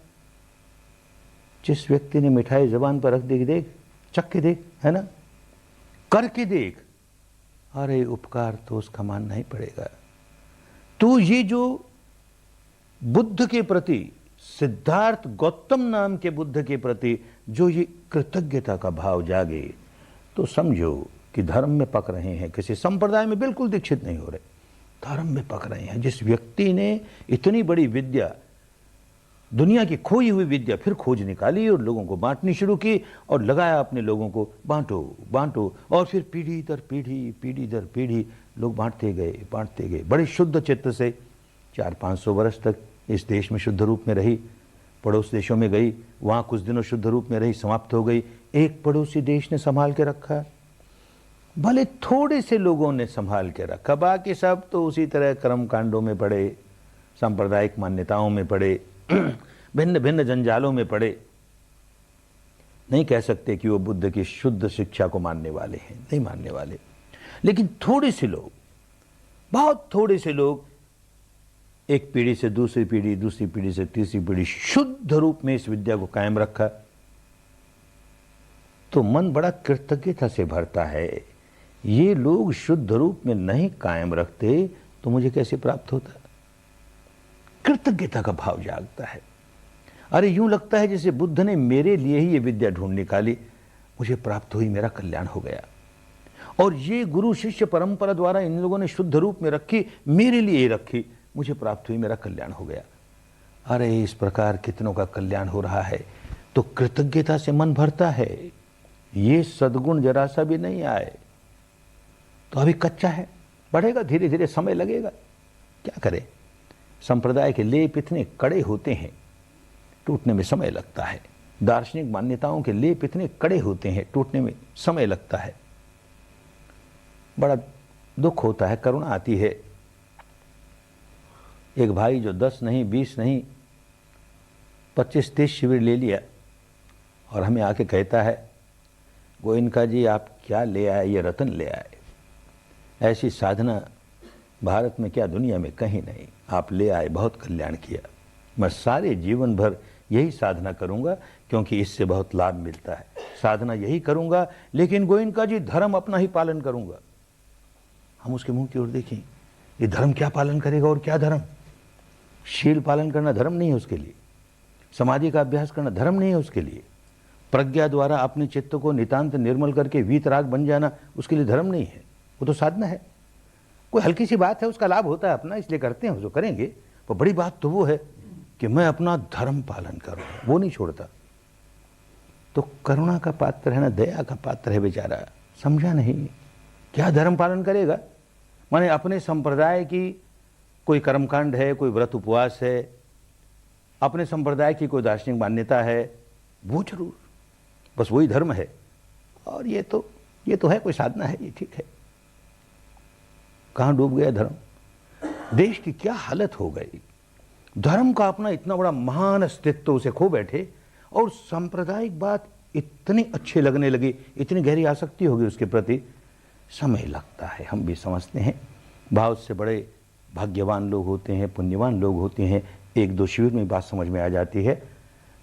जिस व्यक्ति ने मिठाई जबान पर रख दी, देख, चख के देख, है ना, करके देख, अरे उपकार तो उसका मानना ही पड़ेगा। तो ये जो बुद्ध के प्रति, सिद्धार्थ गौतम नाम के बुद्ध के प्रति जो ये कृतज्ञता का भाव जागे, तो समझो कि धर्म में पक रहे हैं, किसी संप्रदाय में बिल्कुल दीक्षित नहीं हो रहे, धर्म में पक रहे हैं। जिस व्यक्ति ने इतनी बड़ी विद्या, दुनिया की खोई हुई विद्या फिर खोज निकाली और लोगों को बांटनी शुरू की, और लगाया अपने लोगों को, बांटो बांटो, और फिर पीढ़ी दर पीढ़ी, पीढ़ी दर पीढ़ी लोग बांटते गए, बांटते गए, बड़े शुद्ध चित्त से। 400-500 वर्ष तक इस देश में शुद्ध रूप में रही, पड़ोस देशों में गई, वहां कुछ दिनों शुद्ध रूप में रही, समाप्त हो गई। एक पड़ोसी देश ने संभाल के रखा, भले थोड़े से लोगों ने संभाल के रखा, बाकी सब तो उसी तरह कर्म कांडों में पड़े, सांप्रदायिक मान्यताओं में पड़े, भिन्न भिन्न जंजालों में पड़े। नहीं कह सकते कि वो बुद्ध की शुद्ध शिक्षा को मानने वाले हैं, नहीं मानने वाले, लेकिन थोड़े से लोग, बहुत थोड़े से लोग, एक पीढ़ी से दूसरी पीढ़ी, दूसरी पीढ़ी से तीसरी पीढ़ी, शुद्ध रूप में इस विद्या को कायम रखा। तो मन बड़ा कृतज्ञता से भरता है। ये लोग शुद्ध रूप में नहीं कायम रखते तो मुझे कैसे प्राप्त होता? कृतज्ञता का भाव जागता है। अरे यूं लगता है जैसे बुद्ध ने मेरे लिए ही ये विद्या ढूंढ निकाली, मुझे प्राप्त हुई, मेरा कल्याण हो गया। और ये गुरु शिष्य परंपरा द्वारा इन लोगों ने शुद्ध रूप में रखी, मेरे लिए ही रखी, मुझे प्राप्त हुई, मेरा कल्याण हो गया। अरे इस प्रकार कितनों का कल्याण हो रहा है, तो कृतज्ञता से मन भरता है। ये सद्गुण जरा सा भी नहीं आए तो अभी कच्चा है, बढ़ेगा, धीरे धीरे समय लगेगा। क्या करें, संप्रदाय के लेप इतने कड़े होते हैं, टूटने में समय लगता है। दार्शनिक मान्यताओं के लेप इतने कड़े होते हैं, टूटने में समय लगता है। बड़ा दुख होता है, करुणा आती है। एक भाई जो 10 नहीं, 20 नहीं, 25-30 शिविर ले लिया और हमें आके कहता है, गोइनका जी आप क्या ले आए? ये रतन ले आए। ऐसी साधना भारत में क्या दुनिया में कहीं नहीं। आप ले आए, बहुत कल्याण किया। मैं सारे जीवन भर यही साधना करूंगा क्योंकि इससे बहुत लाभ मिलता है। साधना यही करूंगा, लेकिन गोयनका जी धर्म अपना ही पालन करूंगा। हम उसके मुंह की ओर देखें, ये धर्म क्या पालन करेगा और क्या धर्म? शील पालन करना धर्म नहीं है उसके लिए, समाधि का अभ्यास करना धर्म नहीं है उसके लिए, प्रज्ञा द्वारा अपने चित्त को नितांत निर्मल करके वीतराग बन जाना उसके लिए धर्म नहीं है। वो तो साधना है। कोई हल्की सी बात है, उसका लाभ होता है अपना, इसलिए करते हैं, उसको करेंगे। पर बड़ी बात तो वो है कि मैं अपना धर्म पालन करूँ, वो नहीं छोड़ता। तो करुणा का पात्र है ना, दया का पात्र है बेचारा, समझा नहीं क्या धर्म पालन करेगा। माने अपने संप्रदाय की कोई कर्मकांड है, कोई व्रत उपवास है, अपने संप्रदाय की कोई दार्शनिक मान्यता है, वो जरूर, बस वही धर्म है। और ये तो है, कोई साधना है, ये ठीक है। कहां डूब गया धर्म? देश की क्या हालत हो गई। धर्म का अपना इतना बड़ा महान अस्तित्व उसे खो बैठे, और सांप्रदायिक बात इतनी अच्छी लगने लगी, इतनी गहरी आसक्ति होगी उसके प्रति। समय लगता है, हम भी समझते हैं। बहुत से बड़े भाग्यवान लोग होते हैं, पुण्यवान लोग होते हैं, एक दो शिविर में बात समझ में आ जाती है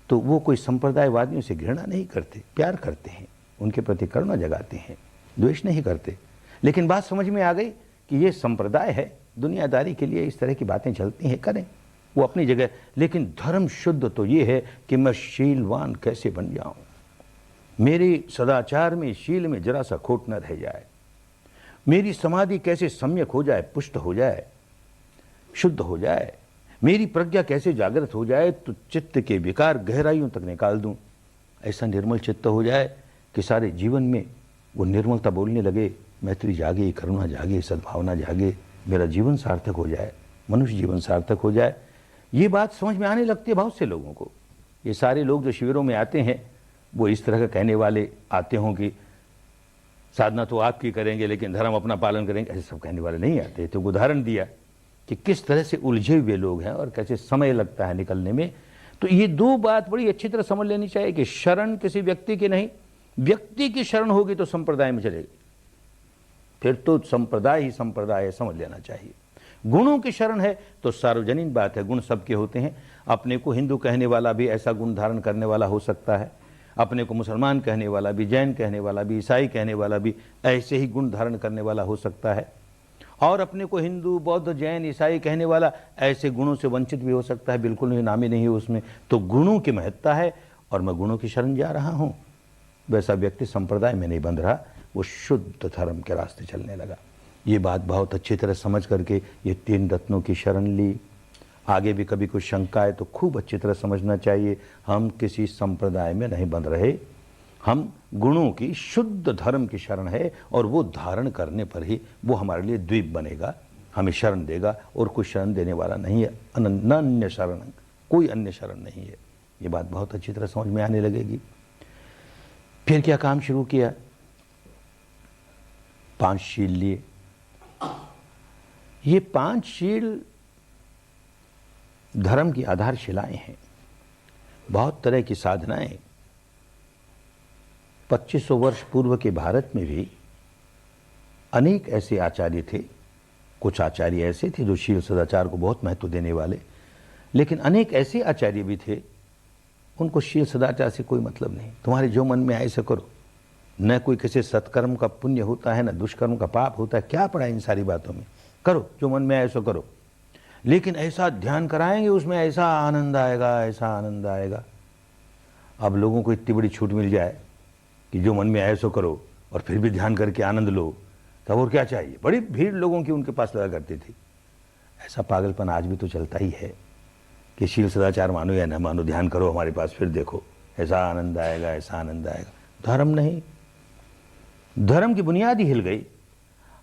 तो वो कोई संप्रदायवादियों से घृणा नहीं करते, प्यार करते हैं, उनके प्रति करुणा जगाते हैं, द्वेष नहीं करते। लेकिन बात समझ में आ गई कि ये संप्रदाय है, दुनियादारी के लिए इस तरह की बातें चलती हैं, करें, वो अपनी जगह। लेकिन धर्म शुद्ध तो ये है कि मैं शीलवान कैसे बन जाऊं, मेरे सदाचार में, शील में जरा सा खोट न रह जाए, मेरी समाधि कैसे सम्यक हो जाए, पुष्ट हो जाए, शुद्ध हो जाए, मेरी प्रज्ञा कैसे जागृत हो जाए तो चित्त के विकार गहराइयों तक निकाल दूं। ऐसा निर्मल चित्त हो जाए कि सारे जीवन में वो निर्मलता बोलने लगे, मैत्री जागे, करुणा जागे, सद्भावना जागे, मेरा जीवन सार्थक हो जाए, मनुष्य जीवन सार्थक हो जाए। ये बात समझ में आने लगती है बहुत से लोगों को। ये सारे लोग जो शिविरों में आते हैं वो इस तरह का कहने वाले आते हों कि साधना तो आपकी करेंगे लेकिन धर्म अपना पालन करेंगे, ऐसे सब कहने वाले नहीं आते। तो उदाहरण दिया कि किस तरह से उलझे हुए लोग हैं और कैसे समय लगता है निकलने में। तो ये दो बात बड़ी अच्छी तरह समझ लेनी चाहिए कि शरण किसी व्यक्ति की नहीं, व्यक्ति की शरण होगी तो संप्रदाय में चलेगी, फिर तो संप्रदाय ही संप्रदाय है, समझ लेना चाहिए। गुणों की शरण है तो सार्वजनिक बात है, गुण सबके होते हैं। अपने को हिंदू कहने वाला भी ऐसा गुण धारण करने वाला हो सकता है, अपने को मुसलमान कहने वाला भी, जैन कहने वाला भी, ईसाई कहने वाला भी ऐसे ही गुण धारण करने वाला हो सकता है, और अपने को हिंदू, बौद्ध, जैन, ईसाई कहने वाला ऐसे गुणों से वंचित भी हो सकता है, बिल्कुल नहीं, नाम ही नहीं है उसमें। तो गुणों की महत्ता है और मैं गुणों की शरण जा रहा हूं। वैसा व्यक्ति संप्रदाय में नहीं बंध रहा, वो शुद्ध धर्म के रास्ते चलने लगा। ये बात बहुत अच्छी तरह समझ करके ये तीन रत्नों की शरण ली। आगे भी कभी कुछ शंका है तो खूब अच्छी तरह समझना चाहिए, हम किसी संप्रदाय में नहीं बंध रहे, हम गुणों की शुद्ध धर्म की शरण है, और वो धारण करने पर ही वो हमारे लिए द्वीप बनेगा, हमें शरण देगा, और कोई शरण देने वाला नहीं है, अन्य शरण, कोई अन्य शरण नहीं है। ये बात बहुत अच्छी तरह समझ में आने लगेगी। फिर क्या काम शुरू किया? 5 शील लिए। ये 5 शील धर्म की आधारशिलाएं हैं। बहुत तरह की साधनाएं 2500 वर्ष पूर्व के भारत में भी अनेक ऐसे आचार्य थे। कुछ आचार्य ऐसे थे जो शील सदाचार को बहुत महत्व देने वाले, लेकिन अनेक ऐसे आचार्य भी थे उनको शील सदाचार से कोई मतलब नहीं। तुम्हारे जो मन में आए ऐसा करो, न कोई किसी सत्कर्म का पुण्य होता है, न दुष्कर्म का पाप होता है, क्या पड़ा इन सारी बातों में, करो जो मन में आए ऐसा करो। लेकिन ऐसा ध्यान कराएंगे उसमें ऐसा आनंद आएगा, ऐसा आनंद आएगा। अब लोगों को इतनी बड़ी छूट मिल जाए कि जो मन में आए सो करो और फिर भी ध्यान करके आनंद लो, तब और क्या चाहिए। बड़ी भीड़ लोगों की उनके पास लगा करती थी। ऐसा पागलपन आज भी तो चलता ही है कि शील सदाचार मानो या न मानो, ध्यान करो हमारे पास, फिर देखो ऐसा आनंद आएगा, ऐसा आनंद आएगा। धर्म नहीं, धर्म की बुनियाद ही हिल गई।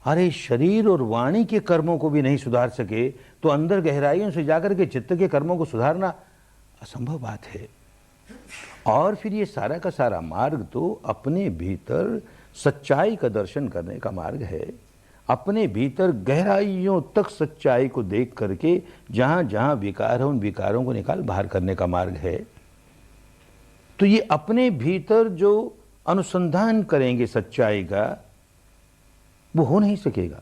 अरे शरीर और वाणी के कर्मों को भी नहीं सुधार सके तो अंदर गहराइयों से जाकर के चित्त के कर्मों को सुधारना असंभव बात है। और फिर ये सारा का सारा मार्ग तो अपने भीतर सच्चाई का दर्शन करने का मार्ग है, अपने भीतर गहराइयों तक सच्चाई को देख करके जहां जहां विकार है उन विकारों को निकाल बाहर करने का मार्ग है। तो ये अपने भीतर जो अनुसंधान करेंगे सच्चाई का, वो हो नहीं सकेगा।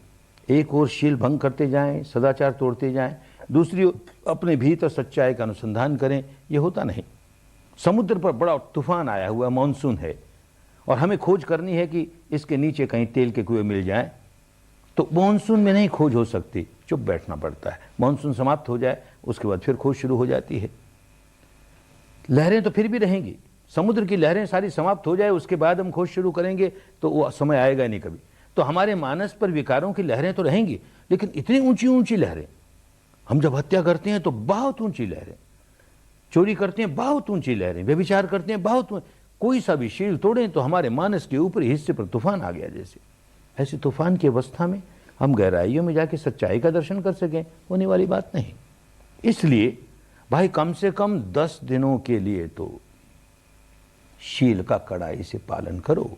एक ओर शील भंग करते जाएं, सदाचार तोड़ते जाएं, दूसरी ओर अपने भीतर सच्चाई का अनुसंधान करें, ये होता नहीं। समुद्र पर बड़ा तूफान आया हुआ, मानसून है, और हमें खोज करनी है कि इसके नीचे कहीं तेल के कुएं मिल जाएं, तो मानसून में नहीं खोज हो सकती, चुप बैठना पड़ता है। मानसून समाप्त हो जाए उसके बाद फिर खोज शुरू हो जाती है। लहरें तो फिर भी रहेंगी, समुद्र की लहरें सारी समाप्त हो जाए उसके बाद हम खोज शुरू करेंगे तो वो समय आएगा नहीं कभी। तो हमारे मानस पर विकारों की लहरें तो रहेंगी, लेकिन इतनी ऊंची ऊंची लहरें, हम जब हत्या करते हैं तो बहुत ऊंची लहरें, चोरी करते हैं बहुत ऊंची लहरें, व्यभिचार करते हैं बहुत, कोई सा भी शील तोड़ें तो हमारे मानस के ऊपरी हिस्से पर तूफान आ गया जैसे। ऐसे तूफान की अवस्था में हम गहराइयों में जाके सच्चाई का दर्शन कर सकें, होने वाली बात नहीं। इसलिए भाई कम से कम 10 दिनों के लिए तो शील का कड़ाई से पालन करो।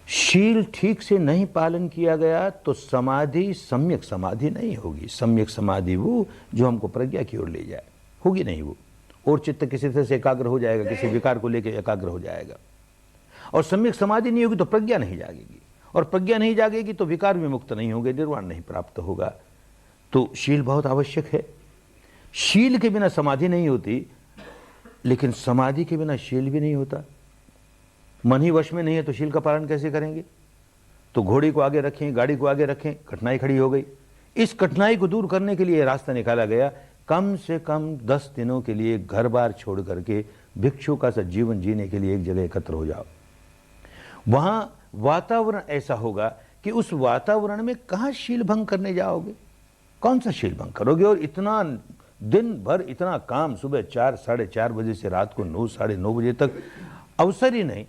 शील ठीक से नहीं पालन किया गया तो समाधि सम्यक समाधि नहीं होगी। सम्यक समाधि वो जो हमको प्रज्ञा की ओर ले जाए, होगी नहीं वो। और चित्त किसी तरह से एकाग्र हो जाएगा, किसी विकार को लेकर एकाग्र हो जाएगा। और सम्यक समाधि नहीं होगी तो प्रज्ञा नहीं जागेगी, और प्रज्ञा नहीं जागेगी तो विकार विमुक्त नहीं होंगे, निर्वाण नहीं प्राप्त होगा। तो शील बहुत आवश्यक है। शील के बिना समाधि नहीं होती, लेकिन समाधि के बिना शील भी नहीं होता। मन ही वश में नहीं है तो शील का पालन कैसे करेंगे? तो घोड़े को आगे रखें, गाड़ी को आगे रखें, कठिनाई खड़ी हो गई। इस कठिनाई को दूर करने के लिए रास्ता निकाला गया, कम से कम 10 दिनों के लिए घर बार छोड़ करके भिक्षु का सा जीवन जीने के लिए एक जगह एकत्र हो जाओ। वहां वातावरण ऐसा होगा कि उस वातावरण में कहां शील भंग करने जाओगे, कौन सा शील भंग करोगे? और इतना दिन भर इतना काम, सुबह 4 साढ़े 4 बजे से रात को 9 साढ़े 9 बजे तक अवसर ही नहीं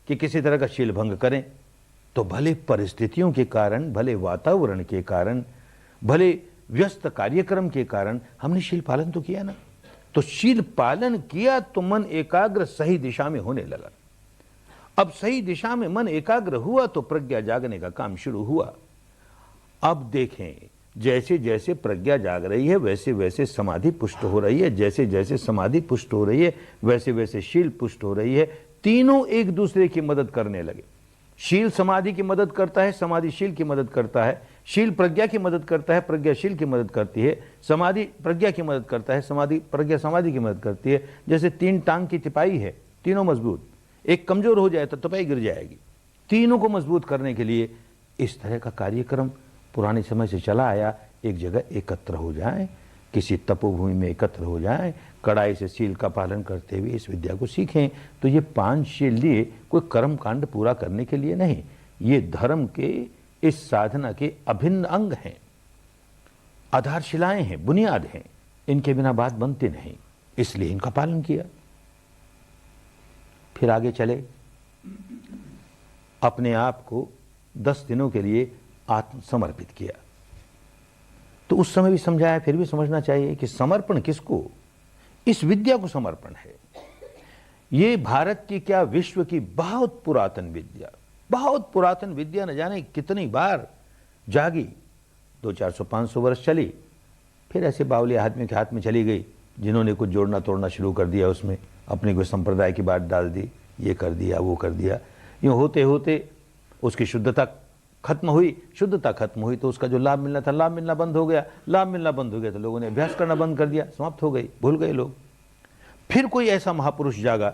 कि किसी तरह का शील भंग करें। तो भले परिस्थितियों के कारण, भले वातावरण के कारण, भले व्यस्त कार्यक्रम के कारण हमने शील पालन तो किया ना। तो शील पालन किया तो मन एकाग्र सही दिशा में होने लगा। अब सही दिशा में मन एकाग्र हुआ तो प्रज्ञा जागने का काम शुरू हुआ। अब देखें, जैसे जैसे प्रज्ञा जाग रही है वैसे वैसे समाधि पुष्ट हो रही है, जैसे जैसे समाधि पुष्ट हो रही है वैसे वैसे शील पुष्ट हो रही है। तीनों एक दूसरे की मदद करने लगे। शील समाधि की मदद करता है, समाधि शील की मदद करता है, शील प्रज्ञा की मदद करता है, प्रज्ञा शील की मदद करती है, समाधि प्रज्ञा की मदद करता है, समाधि प्रज्ञा समाधि की मदद करती है। जैसे 3 टांग की तिपाई है, तीनों मजबूत, एक कमजोर हो जाए तो तिपाई गिर जाएगी। तीनों को मजबूत करने के लिए इस तरह का कार्यक्रम पुराने समय से चला आया। एक जगह एकत्र हो जाएं, किसी तपोभूमि में एकत्र हो जाएं, कड़ाई से शील का पालन करते हुए इस विद्या को सीखें। तो ये 5 शील लिए कोई कर्म कांड पूरा करने के लिए नहीं, ये धर्म के इस साधना के अभिन्न अंग हैं, आधारशिलाएं हैं, बुनियाद हैं। इनके बिना बात बनती नहीं, इसलिए इनका पालन किया। फिर आगे चले, अपने आप को 10 दिनों के लिए आत्म समर्पित किया। तो उस समय भी समझाया, फिर भी समझना चाहिए कि समर्पण किसको? इस विद्या को समर्पण है। ये भारत की क्या, विश्व की बहुत पुरातन विद्या, बहुत पुरातन विद्या, न जाने कितनी बार जागी, 200-400-500 वर्ष चली, फिर ऐसे बावली आदमी के हाथ में चली गई जिन्होंने कुछ जोड़ना तोड़ना शुरू कर दिया, उसमें अपने कोई संप्रदाय की बात डाल दी, ये कर दिया वो कर दिया। यूँ होते होते उसकी शुद्धता खत्म हुई, शुद्धता खत्म हुई तो उसका जो लाभ मिलना था, लाभ मिलना बंद हो गया, लाभ मिलना बंद हो गया तो लोगों ने अभ्यास करना बंद कर दिया, समाप्त हो गई, भूल गए लोग। फिर कोई ऐसा महापुरुष जागा,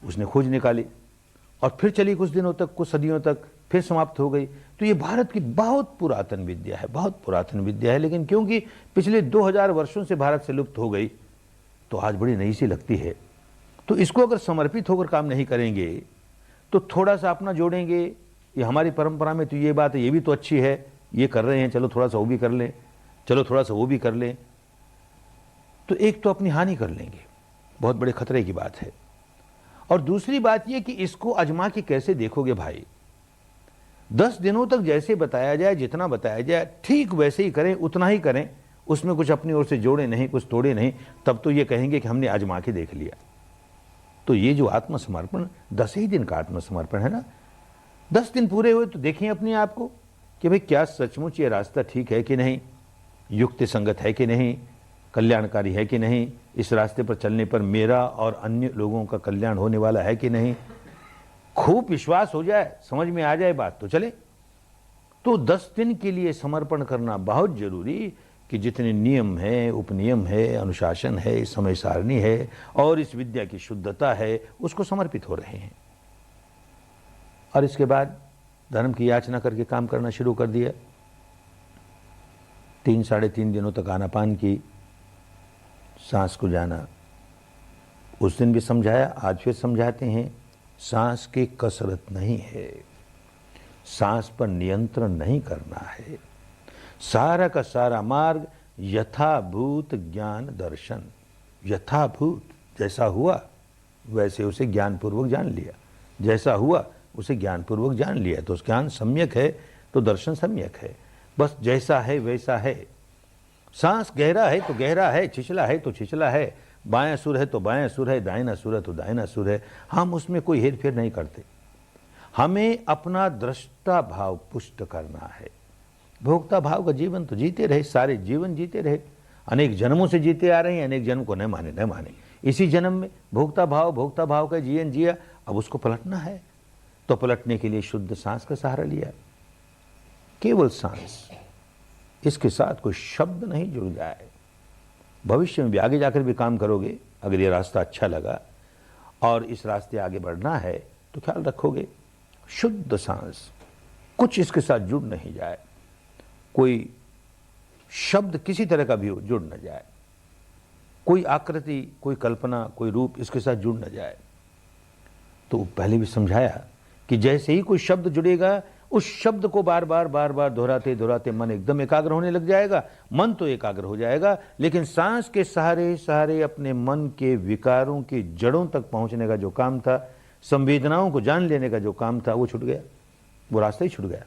उसने खोज निकाली और फिर चली कुछ दिनों तक, कुछ सदियों तक, फिर समाप्त हो गई। तो ये भारत की बहुत पुरातन विद्या है, बहुत पुरातन विद्या है, लेकिन क्योंकि पिछले 2000 वर्षों से भारत से लुप्त हो गई तो आज बड़ी नई सी लगती है। तो इसको अगर समर्पित होकर काम नहीं करेंगे तो थोड़ा सा अपना जोड़ेंगे, ये हमारी परंपरा में तो ये बात है, ये भी तो अच्छी है, ये कर रहे हैं, चलो थोड़ा सा वो भी कर लें, चलो थोड़ा सा वो भी कर लें, तो एक तो अपनी हानि कर लेंगे, बहुत बड़े खतरे की बात है। और दूसरी बात ये कि इसको अजमा के कैसे देखोगे भाई? 10 दिनों तक जैसे बताया जाए, जितना बताया जाए ठीक वैसे ही करें, उतना ही करें, उसमें कुछ अपनी ओर से जोड़े नहीं, कुछ तोड़े नहीं, तब तो ये कहेंगे कि हमने आजमा के देख लिया। तो ये जो आत्मसमर्पण 10 ही दिन का आत्मसमर्पण है ना, 10 दिन पूरे हुए तो देखिए अपने आप को कि भाई क्या सचमुच ये रास्ता ठीक है कि नहीं, युक्ति संगत है कि नहीं, कल्याणकारी है कि नहीं, इस रास्ते पर चलने पर मेरा और अन्य लोगों का कल्याण होने वाला है कि नहीं। खूब विश्वास हो जाए, समझ में आ जाए बात तो चले, तो 10 दिन के लिए समर्पण करना बहुत जरूरी, कि जितने नियम है, उपनियम है, अनुशासन है, समय सारणी है और इस विद्या की शुद्धता है, उसको समर्पित हो रहे हैं। और इसके बाद धर्म की याचना करके काम करना शुरू कर दिया। 3 साढ़े 3 दिनों तक आनापान की, सांस को जाना। उस दिन भी समझाया, आज फिर समझाते हैं, सांस की कसरत नहीं है, सांस पर नियंत्रण नहीं करना है। सारा का सारा मार्ग यथाभूत ज्ञान दर्शन, यथाभूत, जैसा हुआ वैसे उसे ज्ञानपूर्वक जान लिया, जैसा हुआ उसे ज्ञानपूर्वक जान लिया। तो ज्ञान सम्यक है तो दर्शन सम्यक है, बस जैसा है वैसा है। सांस गहरा है तो गहरा है, छिछला है तो छिछला है, बायां सुर है तो बायां सुर है, दाहिना सुर है तो दाहिना सुर है। हम उसमें कोई हेरफेर नहीं करते। हमें अपना दृष्टा भाव पुष्ट करना है। भोक्ता भाव का जीवन तो जीते रहे, सारे जीवन जीते रहे, अनेक जन्मों से जीते आ रहे हैं, अनेक जन्म को न माने। इसी जन्म में भोक्ता भाव का जीवन जिया, अब उसको पलटना है। तो पलटने के लिए शुद्ध सांस का सहारा लिया, केवल सांस, इसके साथ कोई शब्द नहीं जुड़ जाए। भविष्य में भी आगे जाकर भी काम करोगे, अगर ये रास्ता अच्छा लगा और इस रास्ते आगे बढ़ना है तो ख्याल रखोगे शुद्ध सांस, कुछ इसके साथ जुड़ नहीं जाए, कोई शब्द किसी तरह का भी हो जुड़ न जाए, कोई आकृति, कोई कल्पना, कोई रूप इसके साथ जुड़ न जाए। तो पहले भी समझाया कि जैसे ही कोई शब्द जुड़ेगा, उस शब्द को बार बार दोहराते दोहराते मन एकदम एकाग्र होने लग जाएगा। मन तो एकाग्र हो जाएगा, लेकिन सांस के सहारे सहारे अपने मन के विकारों की जड़ों तक पहुंचने का जो काम था, संवेदनाओं को जान लेने का जो काम था, वो छूट गया, वो रास्ता ही छूट गया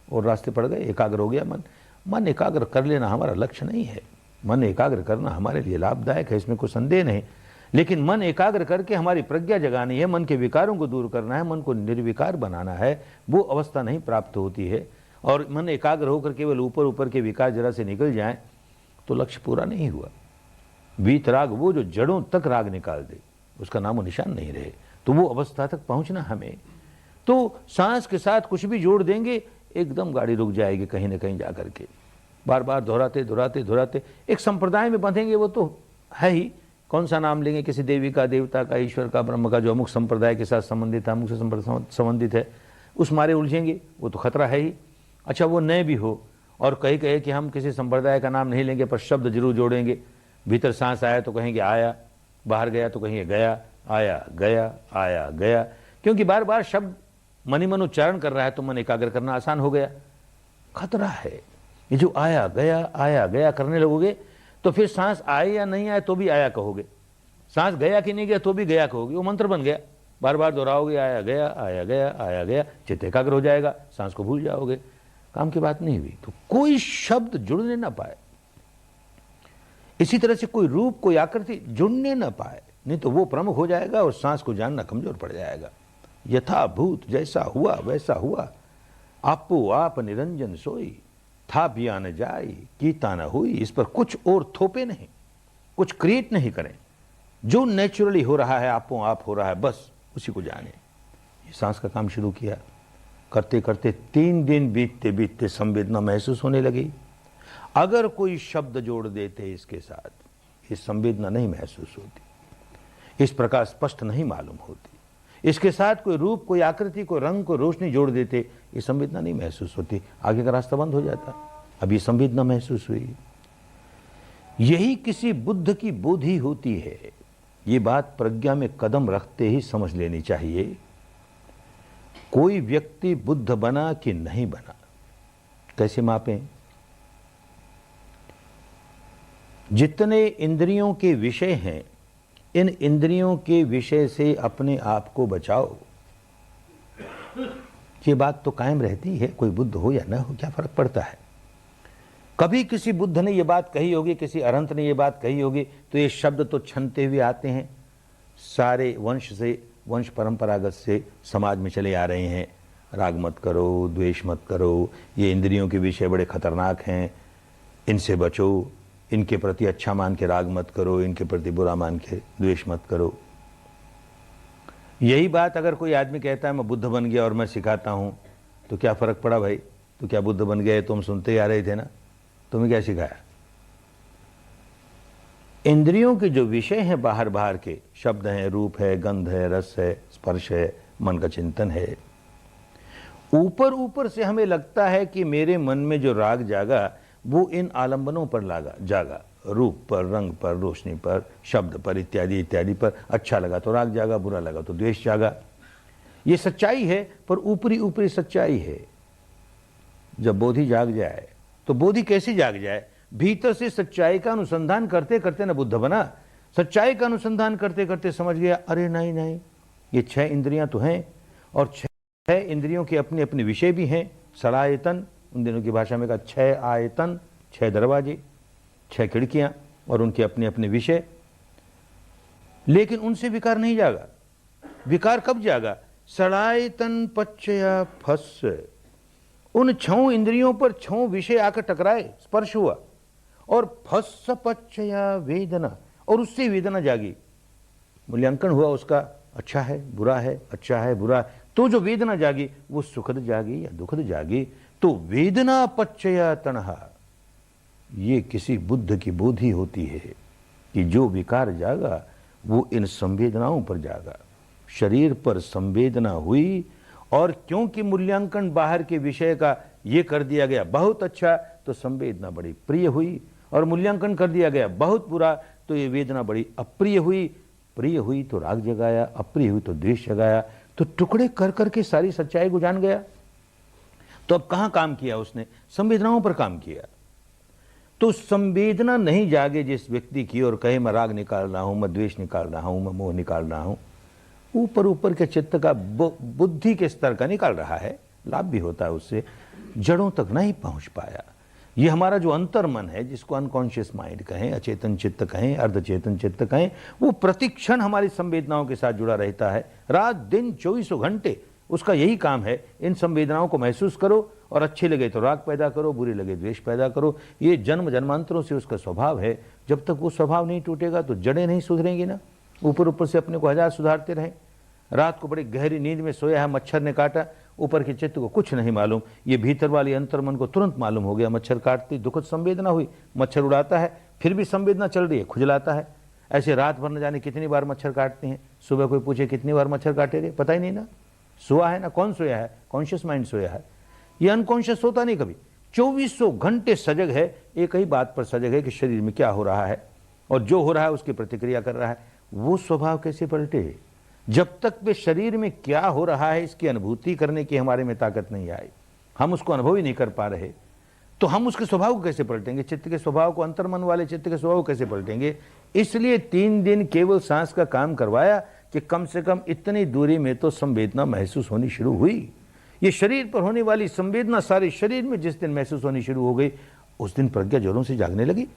और रास्ते पड़ गए, एकाग्र हो गया मन। मन एकाग्र कर लेना हमारा लक्ष्य नहीं है, मन एकाग्र करना हमारे लिए लाभदायक है, इसमें कोई संदेह नहीं, लेकिन मन एकाग्र करके हमारी प्रज्ञा जगानी है, मन के विकारों को दूर करना है, मन को निर्विकार बनाना है, वो अवस्था नहीं प्राप्त होती है। और मन एकाग्र होकर केवल ऊपर ऊपर के विकार जरा से निकल जाएं तो लक्ष्य पूरा नहीं हुआ। वीतराग वो जो जड़ों तक राग निकाल दे, उसका नामो निशान नहीं रहे, तो वो अवस्था तक पहुंचना हमें। तो सांस के साथ कुछ भी जोड़ देंगे, एकदम गाड़ी रुक जाएगी कहीं ना कहीं जाकर के। बार बार दोहराते दोहराते दोहराते एक संप्रदाय में बंधेंगे, वो तो है ही, कौन सा नाम लेंगे, किसी देवी का, देवता का, ईश्वर का, ब्रह्म का, जो अमुक संप्रदाय के साथ संबंधित है, अमुक से संबंधित है, उस मारे उलझेंगे, वो तो खतरा है ही। अच्छा, वो नए भी हो और कहे कि हम किसी संप्रदाय का नाम नहीं लेंगे पर शब्द जरूर जोड़ेंगे, भीतर सांस आया तो कहेंगे आया, बाहर गया तो कहेंगे गया, आया गया, आया गया, क्योंकि बार बार शब्द मनी मन उच्चारण कर रहा है तो मन एकाग्र करना आसान हो गया। खतरा है ये जो आया गया करने लगोगे तो फिर सांस आए या नहीं आए तो भी आया कहोगे, सांस गया कि नहीं गया तो भी गया कहोगे, वो मंत्र बन गया। बार बार दोहराओगे आया गया आया गया आया गया, चित्त एकाग्र हो जाएगा, सांस को भूल जाओगे, काम की बात नहीं हुई। तो कोई शब्द जुड़ने ना पाए, इसी तरह से कोई रूप, कोई आकृति जुड़ने ना पाए, नहीं तो वो प्रमुख हो जाएगा और सांस को जानना कमजोर पड़ जाएगा। यथाभूत, जैसा हुआ वैसा हुआ, आपो आप निरंजन सोई, था पिया न जाई कीता न हुई। इस पर कुछ और थोपे नहीं, कुछ क्रिएट नहीं करें, जो नेचुरली हो रहा है आपो आप हो रहा है, बस उसी को जाने। ये सांस का काम शुरू किया, करते करते 3 दिन बीतते बीतते संवेदना महसूस होने लगी। अगर कोई शब्द जोड़ देते इसके साथ, ये संवेदना नहीं महसूस होती, इस प्रकार स्पष्ट नहीं मालूम होती। इसके साथ कोई रूप, कोई आकृति, कोई रंग, कोई रोशनी जोड़ देते, ये संवेदना नहीं महसूस होती, आगे का रास्ता बंद हो जाता। अब ये संवेदना महसूस हुई, यही किसी बुद्ध की बोधि होती है। ये बात प्रज्ञा में कदम रखते ही समझ लेनी चाहिए। कोई व्यक्ति बुद्ध बना कि नहीं बना, कैसे मापें? जितने इंद्रियों के विषय हैं, इन इंद्रियों के विषय से अपने आप को बचाओ। ये बात तो कायम रहती है, कोई बुद्ध हो या न हो, क्या फर्क पड़ता है। कभी किसी बुद्ध ने ये बात कही होगी, किसी अरहंत ने ये बात कही होगी, तो ये शब्द तो छनते हुए आते हैं, सारे वंश से, वंश परंपरागत से समाज में चले आ रहे हैं। राग मत करो, द्वेष मत करो, ये इंद्रियों के विषय बड़े खतरनाक हैं, इनसे बचो, इनके प्रति अच्छा मान के राग मत करो, इनके प्रति बुरा मान के द्वेष मत करो। यही बात अगर कोई आदमी कहता है मैं बुद्ध बन गया और मैं सिखाता हूं, तो क्या फर्क पड़ा भाई? तो क्या बुद्ध बन गए? तुम सुनते ही आ रहे थे ना, तुम्हें क्या सिखाया? इंद्रियों के जो विषय हैं बाहर बाहर के, शब्द हैं, रूप है, गंध है, रस है, स्पर्श है, मन का चिंतन है, ऊपर ऊपर से हमें लगता है कि मेरे मन में जो राग जागा वो इन आलंबनों पर जागा, रूप पर, रंग पर, रोशनी पर, शब्द पर, इत्यादि इत्यादि पर। अच्छा लगा तो राग जागा, बुरा लगा तो द्वेष जागा। ये सच्चाई है, पर ऊपरी ऊपरी सच्चाई है। जब बोधि जाग जाए तो बोधि कैसे जाग जाए? भीतर से सच्चाई का अनुसंधान करते करते ना बुद्ध बना। सच्चाई का अनुसंधान करते करते समझ गया, अरे नहीं नहीं, ये 6 इंद्रियां तो हैं, और 6 इंद्रियों के अपने अपने विषय भी हैं। षडायतन, उन दिनों की भाषा में कहा 6 आयतन, 6 दरवाजे, 6 खिड़कियां, और उनके अपने अपने विषय। लेकिन उनसे विकार नहीं जागा। विकार कब जागा? षडायतन पच्चया फस, उन 6 इंद्रियों पर 6 विषय आकर टकराए, स्पर्श हुआ, और फस पच्चया वेदना, और उससे वेदना जागी। मूल्यांकन हुआ उसका, अच्छा है बुरा है, अच्छा है बुरा है, तो जो वेदना जागी वो सुखद जागी या दुखद जागी, तो वेदना पच्चया तणहा। ये किसी बुद्ध की बोधि होती है कि जो विकार जागा वो इन संवेदनाओं पर जागा। शरीर पर संवेदना हुई, और क्योंकि मूल्यांकन बाहर के विषय का ये कर दिया गया बहुत अच्छा, तो संवेदना बड़ी प्रिय हुई, और मूल्यांकन कर दिया गया बहुत बुरा, तो ये वेदना बड़ी अप्रिय हुई। प्रिय हुई तो राग जगाया, अप्रिय हुई तो द्वेष जगाया, तो टुकड़े कर करके सारी सच्चाई को जान गया। तो अब कहां काम किया उसने? संवेदनाओं पर काम किया। तो संवेदना नहीं जागे जिस व्यक्ति की, और कहे मैं राग निकाल रहा हूं, मैं द्वेष निकाल रहा हूं, मैं मोह निकाल रहा हूं, ऊपर ऊपर के चित्त का, बुद्धि के स्तर का निकाल रहा है, लाभ भी होता है उससे, जड़ों तक नहीं पहुंच पाया। ये हमारा जो अंतर मन है, जिसको अनकॉन्शियस माइंड कहें, अचेतन चित्त कहें, अर्धचेतन चित्त कहें, वो प्रतिक्षण हमारी संवेदनाओं के साथ जुड़ा रहता है। रात दिन 24 घंटे उसका यही काम है, इन संवेदनाओं को महसूस करो, और अच्छे लगे तो राग पैदा करो, बुरे लगे द्वेष पैदा करो। ये जन्म जन्मांतरों से उसका स्वभाव है। जब तक वो स्वभाव नहीं टूटेगा तो जड़ें नहीं सुधरेंगी ना। ऊपर ऊपर से अपने को 1000 सुधारते रहें। रात को बड़ी गहरी नींद में सोया है, मच्छर ने काटा, ऊपर के चित्त को कुछ नहीं मालूम, ये भीतर वाली अंतर्मन को तुरंत मालूम हो गया, मच्छर काटती, दुखद संवेदना हुई, मच्छर उड़ाता है, फिर भी संवेदना चल रही है, खुजलाता है। ऐसे रात भर न जाने कितनी बार मच्छर काटते हैं। सुबह कोई पूछे कितनी बार मच्छर काटे रे, पता ही नहीं ना। सोया है ना, कौन सोया है? कॉन्शियस माइंड सोया है। ये अनकॉन्शियस होता नहीं कभी, 2400 घंटे सजग है, एक ही बात पर सजग है कि शरीर में क्या हो रहा है, और जो हो रहा है उसकी प्रतिक्रिया कर रहा है। वो स्वभाव कैसे पलटे? जब तक वे शरीर में क्या हो रहा है इसकी अनुभूति करने की हमारे में ताकत नहीं आई, हम उसको अनुभव ही नहीं कर पा रहे, तो हम उसके स्वभाव को कैसे पलटेंगे? चित्त के स्वभाव को, अंतर्मन वाले चित्त के स्वभाव को कैसे पलटेंगे? इसलिए 3 दिन केवल सांस का काम करवाया कि कम से कम इतनी दूरी में तो संवेदना महसूस होनी शुरू हुई। ये शरीर पर होने वाली संवेदना सारे शरीर में जिस दिन महसूस होनी शुरू हो गई, उस दिन प्रज्ञा जोरों से जागने लगी।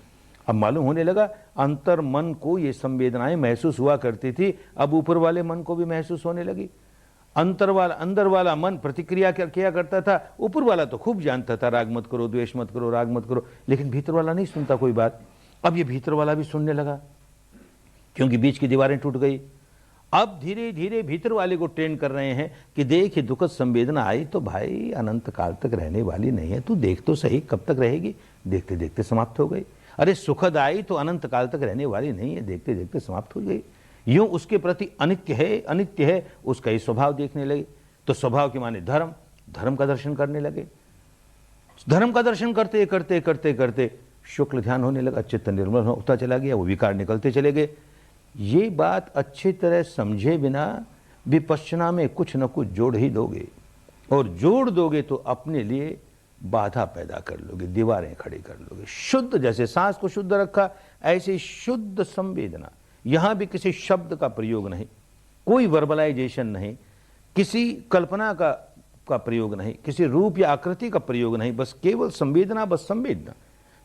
अब मालूम होने लगा, अंतर मन को ये संवेदनाएं महसूस हुआ करती थी, अब ऊपर वाले मन को भी महसूस होने लगी। अंदर वाला मन प्रतिक्रिया किया करता था, ऊपर वाला तो खूब जानता था, राग मत करो, द्वेष मत करो, राग मत करो, लेकिन भीतर वाला नहीं सुनता कोई बात। अब ये भीतर वाला भी सुनने लगा, क्योंकि बीच की दीवारें टूट गई। अब धीरे धीरे भीतर वाले को ट्रेन कर रहे हैं कि देख, दुखद संवेदना आई तो भाई अनंत काल तक रहने वाली नहीं है, तू देख तो सही कब तक रहेगी, देखते देखते समाप्त हो गई। अरे सुखद आई तो अनंत काल तक रहने वाली नहीं है, देखते देखते समाप्त हो गई। यूं उसके प्रति अनित्य है उसका ही स्वभाव देखने लगे। तो स्वभाव के माने धर्म, धर्म का दर्शन करने लगे। धर्म का दर्शन करते करते करते करते शुक्ल ध्यान होने लगा, चित्त निर्मल होता चला गया, वो विकार निकलते चले गए। ये बात अच्छी तरह समझे बिना विपश्यना में कुछ न कुछ जोड़ ही दोगे, और जोड़ दोगे तो अपने लिए बाधा पैदा कर लोगे, दीवारें खड़ी कर लोगे। शुद्ध, जैसे सांस को शुद्ध रखा, ऐसे शुद्ध संवेदना। यहां भी किसी शब्द का प्रयोग नहीं, कोई वर्बलाइजेशन नहीं, किसी कल्पना का प्रयोग नहीं, किसी रूप या आकृति का प्रयोग नहीं, बस केवल संवेदना, बस संवेदना।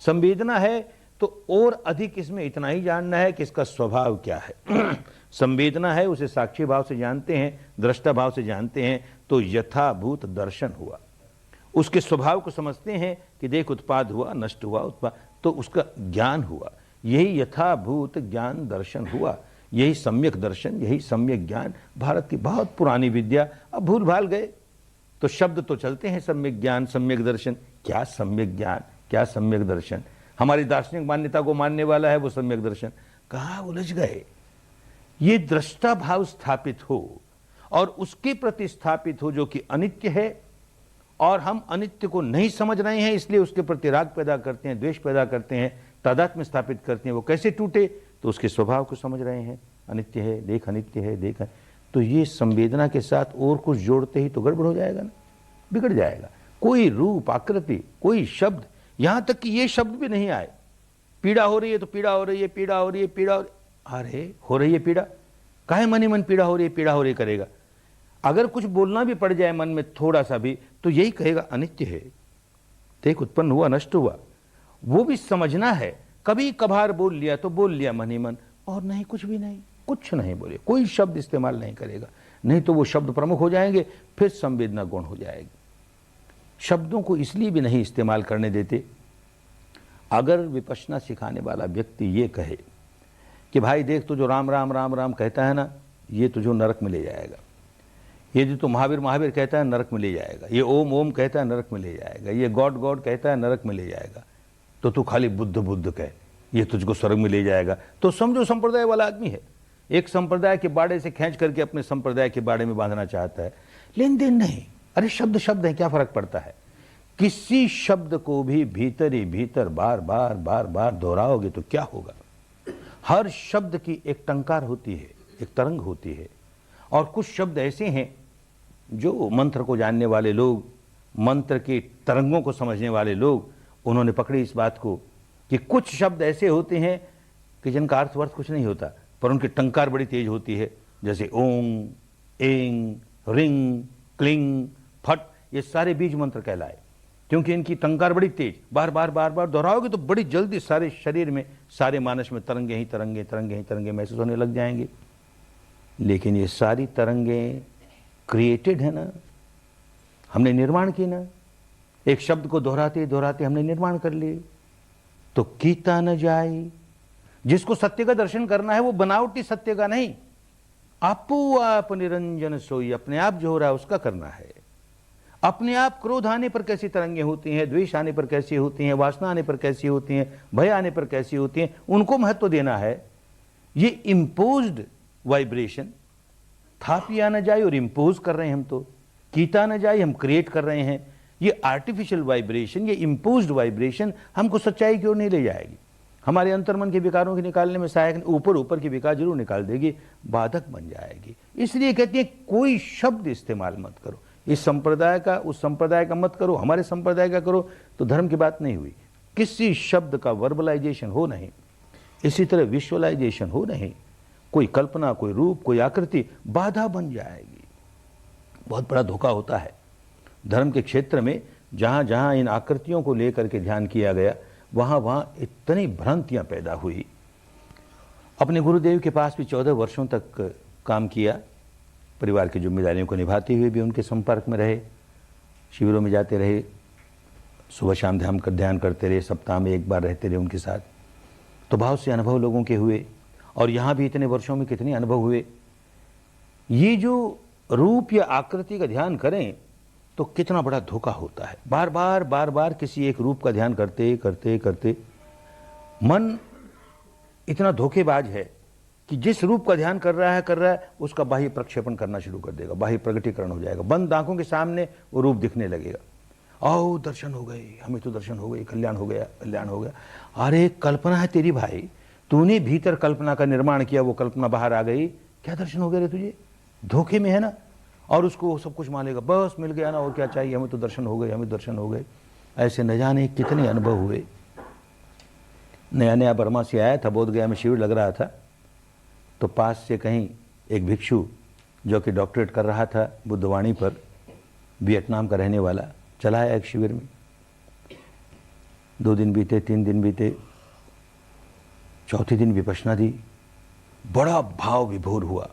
संवेदना है तो और अधिक इसमें इतना ही जानना है कि इसका स्वभाव क्या है। संवेदना है, उसे साक्षी भाव से जानते हैं, दृष्टा भाव से जानते हैं, तो यथाभूत दर्शन हुआ। उसके स्वभाव को समझते हैं कि देख उत्पाद हुआ, नष्ट हुआ, उत्पाद, तो उसका ज्ञान हुआ। यही यथाभूत ज्ञान दर्शन हुआ, यही सम्यक दर्शन, यही सम्यक ज्ञान। भारत की बहुत पुरानी विद्या, अब भूल भाल गए, तो शब्द तो चलते हैं, सम्यक ज्ञान, सम्यक दर्शन। क्या सम्यक ज्ञान, क्या सम्यक दर्शन? हमारी दार्शनिक मान्यता को मानने वाला है वो सम्यक दर्शन। कहाँ उलझ गए? ये दृष्टा भाव स्थापित हो और उसके प्रति स्थापित हो जो कि अनित्य है, और हम अनित्य को नहीं समझ रहे हैं, इसलिए उसके प्रति राग पैदा करते हैं, द्वेष पैदा करते हैं, तादात्म्य स्थापित करते हैं। वो कैसे टूटे? तो उसके स्वभाव को समझ रहे हैं, अनित्य है, देख अनित्य है, देख। तो ये संवेदना के साथ और कुछ जोड़ते ही तो गड़बड़ हो जाएगा ना, बिगड़ जाएगा। कोई रूप, आकृति, कोई शब्द, यहां तक कि ये शब्द भी नहीं आए। पीड़ा हो रही है तो पीड़ा हो रही है, पीड़ा हो रही है, पीड़ा हो रही है। अरे हो रही है पीड़ा, काहे मन ही मन पीड़ा हो रही है, पीड़ा हो रही करेगा? अगर कुछ बोलना भी पड़ जाए मन में थोड़ा सा भी, तो यही कहेगा अनित्य है, देख उत्पन्न हुआ, नष्ट हुआ। वो भी समझना है। कभी कभार बोल लिया तो बोल लिया मन ही मन, और नहीं कुछ भी नहीं, कुछ नहीं बोले, कोई शब्द इस्तेमाल नहीं करेगा। नहीं तो वो शब्द प्रमुख हो जाएंगे, फिर संवेदना गौण हो जाएगी। शब्दों को इसलिए भी नहीं इस्तेमाल करने देते। अगर विपश्यना सिखाने वाला व्यक्ति ये कहे कि भाई देख, तू जो राम राम राम राम कहता है ना, ये तुझे नरक में ले जाएगा। ये जो तू महावीर महावीर कहता है नरक में ले जाएगा। ये ओम ओम कहता है नरक में ले जाएगा। ये गॉड गॉड कहता है नरक में ले जाएगा। तो तू खाली बुद्ध बुद्ध कह, ये तुझको स्वर्ग में ले जाएगा। तो समझो संप्रदाय वाला आदमी है, एक संप्रदाय के बाड़े से खींच करके अपने संप्रदाय के बाड़े में बांधना चाहता है। लेन देन नहीं। अरे शब्द शब्द है, क्या फर्क पड़ता है? किसी शब्द को भी भीतर ही भीतर बार बार बार बार दोहराओगे तो क्या होगा? हर शब्द की एक टंकार होती है, एक तरंग होती है। और कुछ शब्द ऐसे हैं जो मंत्र को जानने वाले लोग, मंत्र के तरंगों को समझने वाले लोग, उन्होंने पकड़ी इस बात को कि कुछ शब्द ऐसे होते हैं कि जिनका अर्थ कुछ नहीं होता, पर उनकी टंकार बड़ी तेज होती है। जैसे ओम, एंग, रिंग, क्लिंग, फट, ये सारे बीज मंत्र कहलाए, क्योंकि इनकी टंकार बड़ी तेज। बार बार बार बार दोहराओगे तो बड़ी जल्दी सारे शरीर में, सारे मानस में तरंगे ही तरंगे, तरंगे ही तरंगे महसूस होने लग जाएंगे। लेकिन ये सारी तरंगे क्रिएटेड है ना, हमने निर्माण की ना। एक शब्द को दोहराते दोहराते हमने निर्माण कर लिए। तो कीता न जाए। जिसको सत्य का दर्शन करना है वो बनावटी सत्य का नहीं, आपो आप निरंजन सोई, अपने आप जो हो रहा है उसका करना है। अपने आप क्रोध आने पर कैसी तरंगे होती हैं, द्वेष आने पर कैसी होती हैं, वासना आने पर कैसी होती हैं, भय आने पर कैसी होती हैं, उनको महत्व देना है। ये इम्पोज्ड वाइब्रेशन, थापिया न जाए और इम्पोज कर रहे हैं हम, तो कीता न जाए हम क्रिएट कर रहे हैं। ये आर्टिफिशियल वाइब्रेशन, ये इम्पोज्ड वाइब्रेशन हमको सच्चाई की ओर नहीं ले जाएगी। हमारे अंतर्मन के विकारों के निकालने में सहायक, ऊपर ऊपर के विकार जरूर निकाल देगी, बाधक बन जाएगी। इसलिए कहते हैं कोई शब्द इस्तेमाल मत करो। इस संप्रदाय का उस संप्रदाय का मत करो, हमारे संप्रदाय का करो, तो धर्म की बात नहीं हुई। किसी शब्द का वर्बलाइजेशन हो नहीं, इसी तरह विजुअलाइजेशन हो नहीं। कोई कल्पना, कोई रूप, कोई आकृति बाधा बन जाएगी। बहुत बड़ा धोखा होता है धर्म के क्षेत्र में। जहां जहां इन आकृतियों को लेकर के ध्यान किया गया, वहां वहां इतनी भ्रांतियां पैदा हुई। अपने गुरुदेव के पास भी 14 वर्षों तक काम किया, परिवार की जिम्मेदारियों को निभाते हुए भी उनके संपर्क में रहे, शिविरों में जाते रहे, सुबह शाम ध्यान करते रहे, सप्ताह में एक बार रहते रहे उनके साथ। तो बहुत से अनुभव लोगों के हुए, और यहाँ भी इतने वर्षों में कितने अनुभव हुए। ये जो रूप या आकृति का ध्यान करें तो कितना बड़ा धोखा होता है। बार बार बार बार किसी एक रूप का ध्यान करते करते करते मन इतना धोखेबाज है कि जिस रूप का ध्यान कर रहा है उसका बाह्य प्रक्षेपण करना शुरू कर देगा, बाह्य प्रगटीकरण हो जाएगा। बंद आंखों के सामने वो रूप दिखने लगेगा। आओ दर्शन हो गए, हमें तो दर्शन हो गए, कल्याण हो गया, कल्याण हो गया। अरे कल्पना है तेरी भाई, तूने भीतर कल्पना का निर्माण किया, वो कल्पना बाहर आ गई, क्या दर्शन हो गया रे तुझे? धोखे में है ना। और उसको सब कुछ मानेगा, बस मिल गया ना, और क्या चाहिए, हमें तो दर्शन हो गए, हमें दर्शन हो गए। ऐसे न जाने कितने अनुभव हुए। नया नया बर्मा से आया था, बोधगया में शिविर लग रहा था, तो पास से कहीं एक भिक्षु जो कि डॉक्टरेट कर रहा था बुद्धवाणी पर, वियतनाम का रहने वाला, चला आया एक शिविर में। 2 दिन बीते, 3 दिन बीते, चौथे दिन विपश्यना दी। बड़ा भाव विभोर हुआ।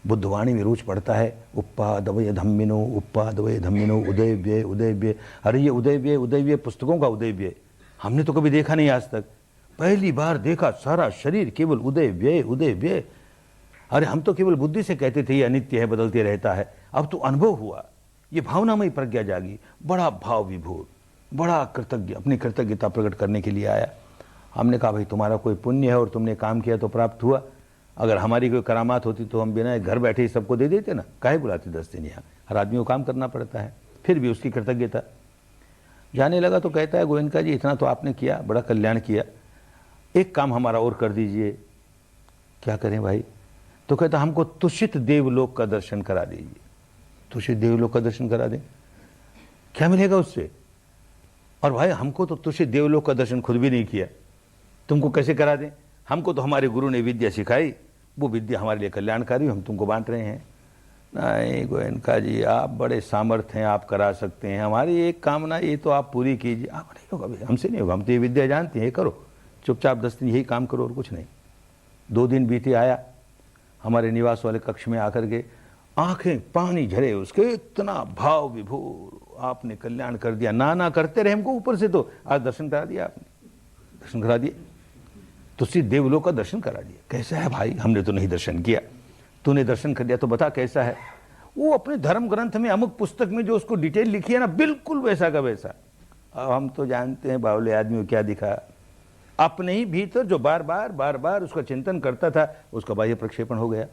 बुद्धवाणी में रोज पढ़ता है, उपादवय धम्मिनो, उपादवय धम्मिनो, उदय व्यय उदय व्यय। अरे ये उदय व्यय पुस्तकों का उदय व्यय हमने तो कभी देखा नहीं आज तक, पहली बार देखा। सारा शरीर केवल उदय व्यय उदय व्यय। अरे हम तो केवल बुद्धि से कहते थे ये अनित्य है, बदलते रहता है। अब तो अनुभव हुआ ये भावनामयी प्रज्ञा जागी, बड़ा भाव विभोर, बड़ा कृतज्ञ, अपनी कृतज्ञता प्रकट करने के लिए आया। हमने कहा भाई तुम्हारा कोई पुण्य है और तुमने काम किया तो प्राप्त हुआ, अगर हमारी कोई करामात होती तो हम बिना घर बैठे ही सबको दे देते ना, काहे बुलाते 10 दिन यहाँ, हर आदमी को काम करना पड़ता है। फिर भी उसकी कृतज्ञता। जाने लगा तो कहता है गोविंद का जी इतना तो आपने किया, बड़ा कल्याण किया, एक काम हमारा और कर दीजिए। क्या करें भाई? तो कहता हमको तुषित देवलोक का दर्शन करा दीजिए। तुषित देवलोक का दर्शन करा दें, क्या मिलेगा उससे? और भाई हमको तो तुषित देवलोक का दर्शन खुद भी नहीं किया, तुमको कैसे करा दें? हमको तो हमारे गुरु ने विद्या सिखाई, वो विद्या हमारे लिए कल्याणकारी, हम तुमको बांट रहे हैं। नहीं गोयनका जी आप बड़े सामर्थ्य हैं, आप करा सकते हैं, हमारी एक कामना ये तो आप पूरी कीजिए। आप नहीं होगा भाई, हमसे नहीं होगा, हम तो ये विद्या जानते हैं, ये करो, चुपचाप 10 दिन यही काम करो और कुछ नहीं। 2 दिन बीते, आया हमारे निवास वाले कक्ष में आकर के, आंखें पानी झरे उसके, इतना भाव विभोर, आपने कल्याण कर दिया, ना करते रहे हमको ऊपर से, तो आज दर्शन करा दिया आपने, दर्शन करा दिए, तुषित देवलोक का दर्शन करा दिया। कैसा है भाई? हमने तो नहीं दर्शन किया, तूने दर्शन कर दिया तो बता कैसा है। वो अपने धर्म ग्रंथ में अमुक पुस्तक में जो उसको डिटेल लिखी है ना, बिल्कुल वैसा का वैसा। अब हम तो जानते हैं बावले आदमी को क्या दिखा, अपने ही भीतर जो बार बार उसका चिंतन करता था, उसका बाह्य प्रक्षेपण हो गया।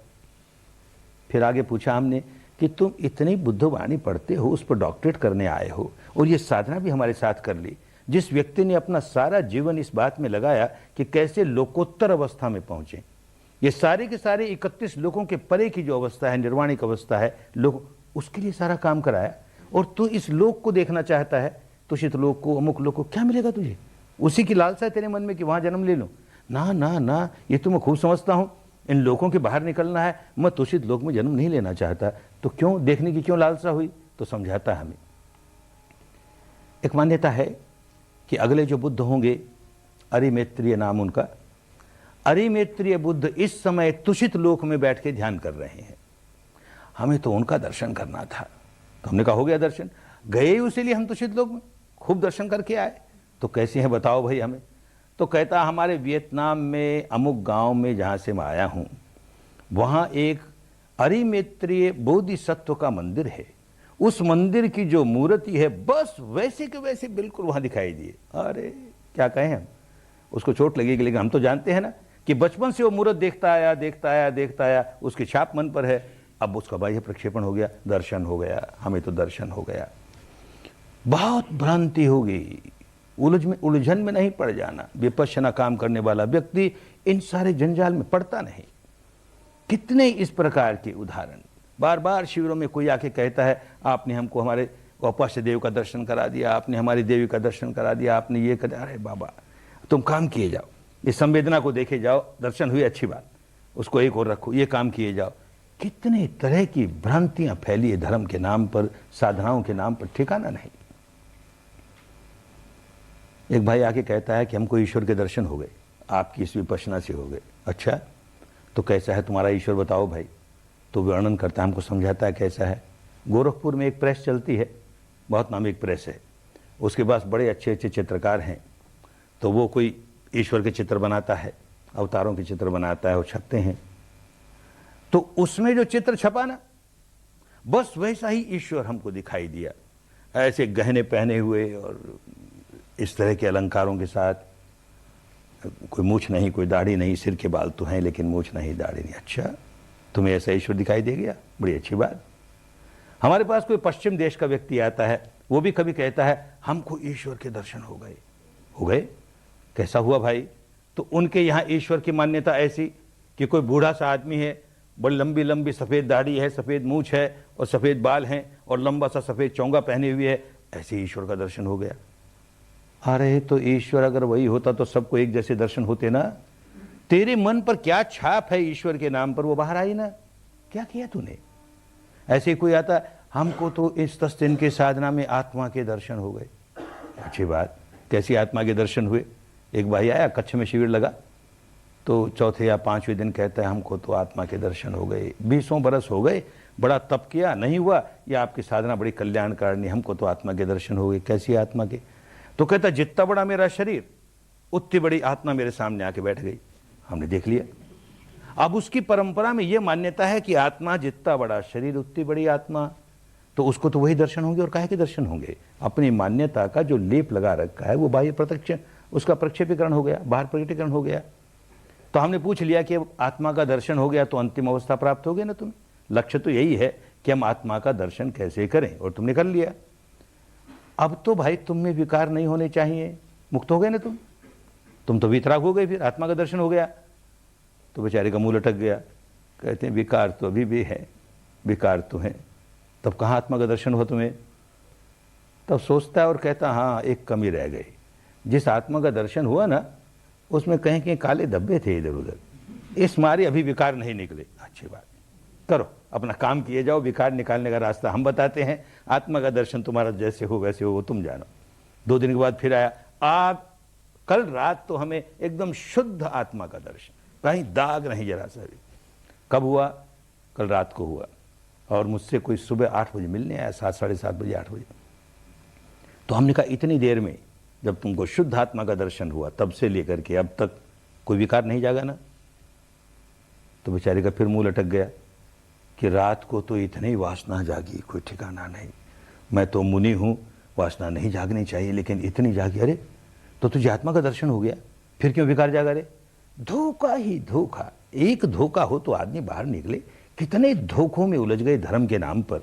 फिर आगे पूछा हमने कि तुम इतनी बुद्धवाणी पढ़ते हो, उस पर डॉक्टरेट करने आए हो और ये साधना भी हमारे साथ कर ली, जिस व्यक्ति ने अपना सारा जीवन इस बात में लगाया कि कैसे लोकोत्तर अवस्था में पहुंचे, ये सारे के सारे 31 लोगों के परे की जो अवस्था है, निर्वाणिक अवस्था है, लोग उसके लिए सारा काम कराया, और तू इस लोक को देखना चाहता है, तुषित लोक को, अमुक लोक को, क्या मिलेगा तुझे? उसी की लालसा है तेरे मन में कि वहां जन्म ले लो। ना ना ना, ये तो मैं खूब समझता हूं, इन लोगों के बाहर निकलना है, मैं तुषित लोक में जन्म नहीं लेना चाहता। तो क्यों देखने की क्यों लालसा हुई? तो समझाता हमें, एक मान्यता है कि अगले जो बुद्ध होंगे, अरिमेत्रिय नाम उनका, अरिमेत्रिय बुद्ध इस समय तुषित लोक में बैठ के ध्यान कर रहे हैं। हमें तो उनका दर्शन करना था, तो हमने कहा हो गया दर्शन, गए उसी लिए हम तुषित लोक में, खूब दर्शन करके आए। तो कैसे हैं बताओ भाई हमें? तो कहता हमारे वियतनाम में अमुक गांव में जहां से मैं आया हूं, वहां एक अरिमेत्रिय बोधिसत्व का मंदिर है, उस मंदिर की जो मूर्ति है बस वैसे के वैसे बिल्कुल वहां दिखाई दिए। अरे क्या कहें हम, उसको चोट लगेगी, लेकिन हम तो जानते हैं ना कि बचपन से वो मूर्त देखता आया, उसकी छाप मन पर है। अब उसका बाह्य प्रक्षेपण हो गया, दर्शन हो गया, हमें तो दर्शन हो गया। बहुत भ्रांति हो गई, उलझन में नहीं पड़ जाना। विपश्यना काम करने वाला व्यक्ति इन सारे जंजाल में पड़ता नहीं। कितने इस प्रकार के उदाहरण, बार बार शिविरों में कोई आके कहता है आपने हमको हमारे औपास्य देव का दर्शन करा दिया, आपने हमारी देवी का दर्शन करा दिया, आपने ये कर। अरे बाबा तुम काम किए जाओ, इस संवेदना को देखे जाओ, दर्शन हुई अच्छी बात, उसको एक और रखो, ये काम किए जाओ। कितने तरह की भ्रांतियां फैली है धर्म के नाम पर, साधनाओं के नाम पर, ठिकाना नहीं। एक भाई आके कहता है कि हमको ईश्वर के दर्शन हो गए, आपकी इस विपश्यना से हो गए। अच्छा तो कैसा है तुम्हारा ईश्वर बताओ भाई? तो वर्णन करता है, हमको समझाता है कैसा है। गोरखपुर में एक प्रेस चलती है, बहुत नामी एक प्रेस है, उसके पास बड़े अच्छे अच्छे चित्रकार हैं। तो वो कोई ईश्वर के चित्र बनाता है, अवतारों के चित्र बनाता है, वो छपते हैं। तो उसमें जो चित्र छपा ना, बस वैसा ही ईश्वर हमको दिखाई दिया, ऐसे गहने पहने हुए और इस तरह के अलंकारों के साथ, कोई मूछ नहीं, कोई दाढ़ी नहीं, सिर के बाल तो हैं लेकिन मूछ नहीं, दाढ़ी नहीं। अच्छा तुम्हें ऐसा ईश्वर दिखाई दे गया, बड़ी अच्छी बात। हमारे पास कोई पश्चिम देश का व्यक्ति आता है, वो भी कभी कहता है हमको ईश्वर के दर्शन हो गए। हो गए? कैसा हुआ भाई? तो उनके यहाँ ईश्वर की मान्यता ऐसी कि कोई बूढ़ा सा आदमी है, बड़ी लंबी लंबी सफ़ेद दाढ़ी है, सफ़ेद मूछ है और सफ़ेद बाल हैं और लंबा सा सफ़ेद चोंगा पहने हुए है, ऐसे ईश्वर का दर्शन हो गया। अरे तो ईश्वर अगर वही होता तो सबको एक जैसे दर्शन होते ना। तेरे मन पर क्या छाप है ईश्वर के नाम पर, वो बाहर आई ना। क्या किया तूने? ऐसे ही कोई आता, हमको तो इस 10 दिन के साधना में आत्मा के दर्शन हो गए। अच्छी बात, कैसी आत्मा के दर्शन हुए? एक भाई आया, कच्छ में शिविर लगा, तो चौथे या 5वें दिन कहता है हमको तो आत्मा के दर्शन हो गए, 20 बरस हो गए, बड़ा तप किया नहीं हुआ, या आपकी साधना बड़ी कल्याणकारिणी, हमको तो आत्मा के दर्शन हो गए। कैसी आत्मा के? तो कहता जितना बड़ा मेरा शरीर उतनी बड़ी आत्मा मेरे सामने आके बैठ गई, हमने देख लिया। अब उसकी परंपरा में यह मान्यता है कि आत्मा जितना बड़ा शरीर उतनी बड़ी आत्मा। तो उसको तो वही दर्शन होंगे और काहे के दर्शन होंगे? अपनी मान्यता का जो लेप लगा रखा है वो बाह्य प्रत्यक्ष उसका प्रक्षेपीकरण हो गया, बाहर प्रकटीकरण हो गया। तो हमने पूछ लिया कि आत्मा का दर्शन हो गया तो अंतिम अवस्था प्राप्त हो गई ना तुम्हें। लक्ष्य तो यही है कि हम आत्मा का दर्शन कैसे करें, और तुमने कर लिया। अब तो भाई तुम में विकार नहीं होने चाहिए, मुक्त हो गए ना तुम तो वितराग हो गए, फिर आत्मा का दर्शन हो गया। तो बेचारे का मुंह लटक गया, कहते हैं विकार तो अभी भी है, विकार तो है, तब कहाँ आत्मा का दर्शन हुआ तुम्हें? तब सोचता है और कहता हाँ एक कमी रह गई, जिस आत्मा का दर्शन हुआ ना उसमें कहीं कहीं काले धब्बे थे इधर उधर, इस मारे अभी विकार नहीं निकले। अच्छी बात, करो अपना काम किए जाओ, विकार निकालने का रास्ता हम बताते हैं, आत्मा का दर्शन तुम्हारा जैसे हो वैसे हो, तुम जानो। 2 दिन के बाद फिर आया, आप कल रात तो हमें एकदम शुद्ध आत्मा का दर्शन, कहीं दाग नहीं जरा सा भी। कब हुआ? कल रात को हुआ, और मुझसे कोई सुबह 8 बजे मिलने आया, 7, साढ़े 7 बजे, 8 बजे। तो हमने कहा इतनी देर में जब तुमको शुद्ध आत्मा का दर्शन हुआ तब से लेकर के अब तक कोई विकार नहीं जागा ना? तो बेचारे का फिर मुंह लटक गया कि रात को तो इतनी वासना जागी, कोई ठिकाना नहीं। मैं तो मुनि हूं, वासना नहीं जागनी चाहिए, लेकिन इतनी जागी। अरे तो तुझे आत्मा का दर्शन हो गया, फिर क्यों विकार जागा रे? धोखा ही धोखा, एक धोखा हो तो आदमी बाहर निकले। कितने धोखों में उलझ गए धर्म के नाम पर।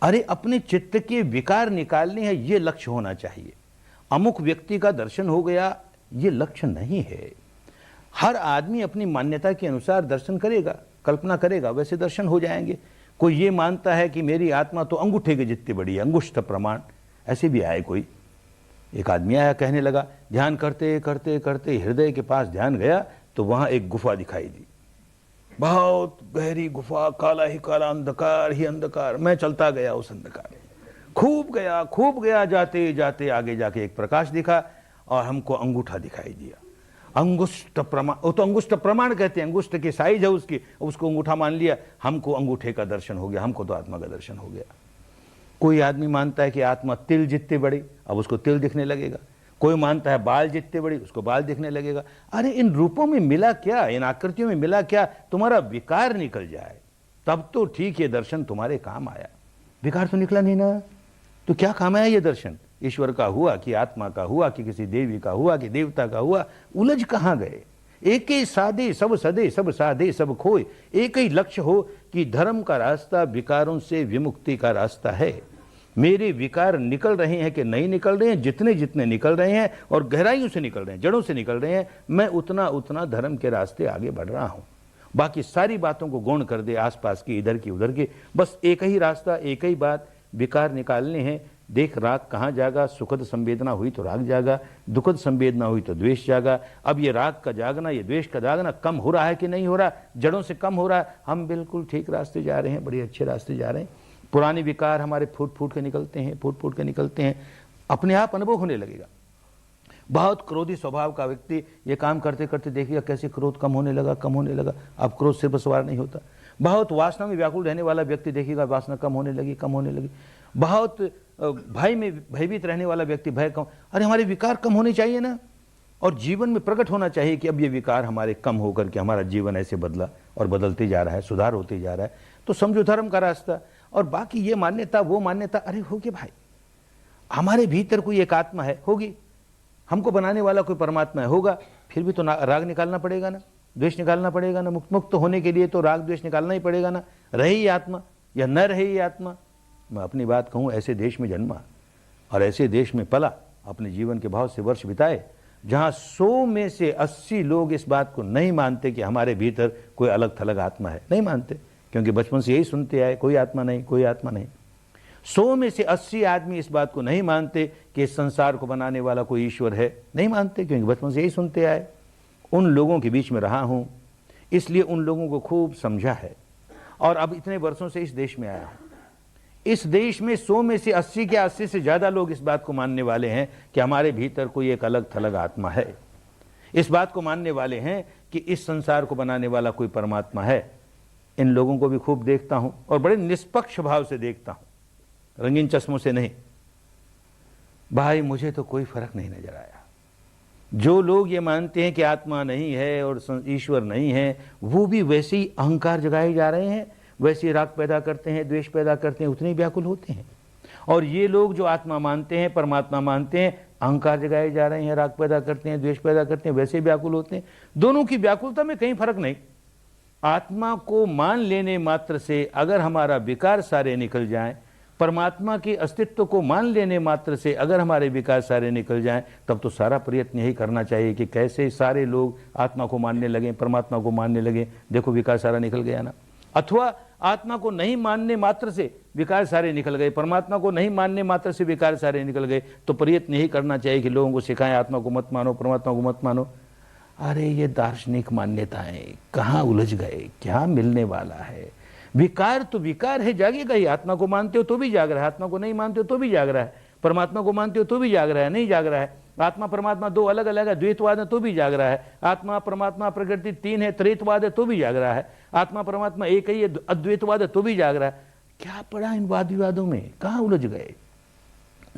अरे अपने चित्त के विकार निकालने हैं, ये लक्ष्य होना चाहिए। अमुक व्यक्ति का दर्शन हो गया, ये लक्ष्य नहीं है। हर आदमी अपनी मान्यता के अनुसार दर्शन करेगा, कल्पना करेगा, वैसे दर्शन हो जाएंगे। कोई ये मानता है कि मेरी आत्मा तो अंगूठे के जितनी बड़ी है, अंगुष्ठ प्रमाण, ऐसे भी आए कोई। एक आदमी आया, कहने लगा ध्यान करते करते करते हृदय के पास ध्यान गया तो वहां एक गुफा दिखाई दी, बहुत गहरी गुफा, काला ही काला, अंधकार ही अंधकार। मैं चलता गया उस अंधकार में, खूब गया, जाते जाते आगे जाके एक प्रकाश दिखा और हमको अंगूठा दिखाई दिया। अंगुष्ठ प्रमाण, वो तो अंगुष्ठ प्रमाण कहते हैं, अंगुष्ठ की साइज है उसकी, उसको अंगूठा मान लिया। हमको अंगूठे का दर्शन हो गया, हमको तो आत्मा का दर्शन हो गया। कोई आदमी मानता है कि आत्मा तिल जितनी बड़ी, अब उसको तिल दिखने लगेगा। कोई मानता है बाल जितने बड़ी, उसको बाल दिखने लगेगा। अरे इन रूपों में मिला क्या, इन आकृतियों में मिला क्या? तुम्हारा विकार निकल जाए तब तो ठीक, ये दर्शन तुम्हारे काम आया। विकार तो निकला नहीं ना, तो क्या काम आया ये दर्शन? ईश्वर का हुआ कि आत्मा का हुआ कि किसी देवी का हुआ कि देवता का हुआ, उलझ कहां गए? एक ही साधे सब सदे, सब साधे सब खोए। एक ही लक्ष्य हो कि धर्म का रास्ता विकारों से विमुक्ति का रास्ता है। मेरे विकार निकल रहे हैं कि नहीं निकल रहे हैं, जितने जितने निकल रहे हैं और गहराइयों से निकल रहे हैं, जड़ों से निकल रहे हैं, मैं उतना उतना धर्म के रास्ते आगे बढ़ रहा हूं। बाकी सारी बातों को गौण कर दे, आसपास की, इधर की उधर की, बस एक ही रास्ता, एक ही बात, विकार निकालने हैं। देख राग कहाँ जागा, सुखद संवेदना हुई तो राग जागा, दुखद संवेदना हुई तो द्वेष जागा। अब ये राग का जागना, ये द्वेष का जागना कम हो रहा है कि नहीं हो रहा? जड़ों से कम हो रहा है। हम बिल्कुल ठीक रास्ते जा रहे हैं, बड़े अच्छे रास्ते जा रहे हैं। पुराने विकार हमारे फूट फूट के निकलते हैं, फूट फूट के निकलते हैं, अपने आप अनुभव होने लगेगा। बहुत क्रोधी स्वभाव का व्यक्ति ये काम करते करते देखिएगा कैसे क्रोध कम होने लगा, कम होने लगा। अब क्रोध सिर पर सवार नहीं होता। बहुत वासना में व्याकुल रहने वाला व्यक्ति देखिएगा वासना कम होने लगी, कम होने लगी। बहुत भय में भयभीत रहने वाला व्यक्ति भय कम। अरे हमारे विकार कम होने चाहिए ना, और जीवन में प्रकट होना चाहिए कि अब ये विकार हमारे कम होकर के हमारा जीवन ऐसे बदला और बदलते जा रहा है, सुधार होते जा रहा है। तो समझो धर्म का रास्ता। और बाकी ये मान्यता वो मान्यता, अरे होगी भाई, हमारे भीतर कोई एक आत्मा है, होगी, हमको बनाने वाला कोई परमात्मा है, होगा। फिर भी तो राग निकालना पड़ेगा ना, द्वेष निकालना पड़ेगा ना। मुक्त होने के लिए तो राग द्वेष निकालना ही पड़ेगा ना। रहे ही आत्मा या न रहे ही आत्मा। मैं अपनी बात कहूँ, ऐसे देश में जन्मा और ऐसे देश में पला, अपने जीवन के बहुत से वर्ष बिताए, जहाँ 100 में से 80 लोग इस बात को नहीं मानते कि हमारे भीतर कोई अलग थलग आत्मा है। नहीं मानते, क्योंकि बचपन से यही सुनते आए, कोई आत्मा नहीं, कोई आत्मा नहीं। 100 में से 80 आदमी इस बात को नहीं मानते कि इस संसार को बनाने वाला कोई ईश्वर है। नहीं मानते, क्योंकि बचपन से यही सुनते आए। उन लोगों के बीच में रहा हूं, इसलिए उन लोगों को खूब समझा है। और अब इतने वर्षों से इस देश में आया हूं। इस देश में 100 में से 80 के 80 से ज्यादा लोग इस बात को मानने वाले हैं कि हमारे भीतर कोई एक अलग थलग आत्मा है। इस बात को मानने वाले हैं कि इस संसार को बनाने वाला कोई परमात्मा है। इन लोगों को भी खूब देखता हूं और बड़े निष्पक्ष भाव से देखता हूं, रंगीन चश्मों से नहीं। भाई मुझे तो कोई फर्क नहीं नजर आया। जो लोग ये मानते हैं कि आत्मा नहीं है और ईश्वर नहीं है, वो भी वैसे ही अहंकार जगाए जा रहे हैं, वैसे राग पैदा करते हैं, द्वेष पैदा करते हैं, उतने ही व्याकुल होते हैं। और ये लोग जो आत्मा मानते हैं, परमात्मा मानते हैं, अहंकार जगाए जा रहे हैं, राग पैदा करते हैं, द्वेष पैदा करते हैं, वैसे व्याकुल होते हैं। दोनों की व्याकुलता में कहीं फर्क नहीं। आत्मा को मान लेने मात्र से अगर हमारा विकार सारे निकल जाएं, परमात्मा के अस्तित्व को मान लेने मात्र से अगर हमारे विकार सारे निकल जाएं, तब तो सारा प्रयत्न यही करना चाहिए कि कैसे सारे लोग आत्मा को मानने लगें, परमात्मा को मानने लगें। देखो विकार सारा निकल गया ना। अथवा आत्मा को नहीं मानने मात्र से विकार सारे निकल गए, परमात्मा को नहीं मानने मात्र से विकार सारे निकल गए, तो प्रयत्न यही करना चाहिए कि लोगों को सिखाएं आत्मा को मत मानो, परमात्मा को मत मानो। अरे ये दार्शनिक मान्यताएं कहाँ उलझ गए, क्या मिलने वाला है। विकार तो विकार है, जागेगा ही। आत्मा को मानते हो तो भी जाग रहा है, आत्मा को नहीं मानते हो तो भी जाग रहा है, परमात्मा को मानते हो तो भी जाग रहा है, नहीं जाग रहा है। आत्मा परमात्मा दो अलग अलग है, द्वैतवाद है तो भी जाग रहा है। आत्मा परमात्मा प्रकृति तीन है, त्रैतवाद है तो भी जाग रहा है। आत्मा परमात्मा एक ही है, अद्वैतवाद है तो भी जाग रहा है। क्या पड़ा इन वाद विवादों में, कहाँ उलझ गए।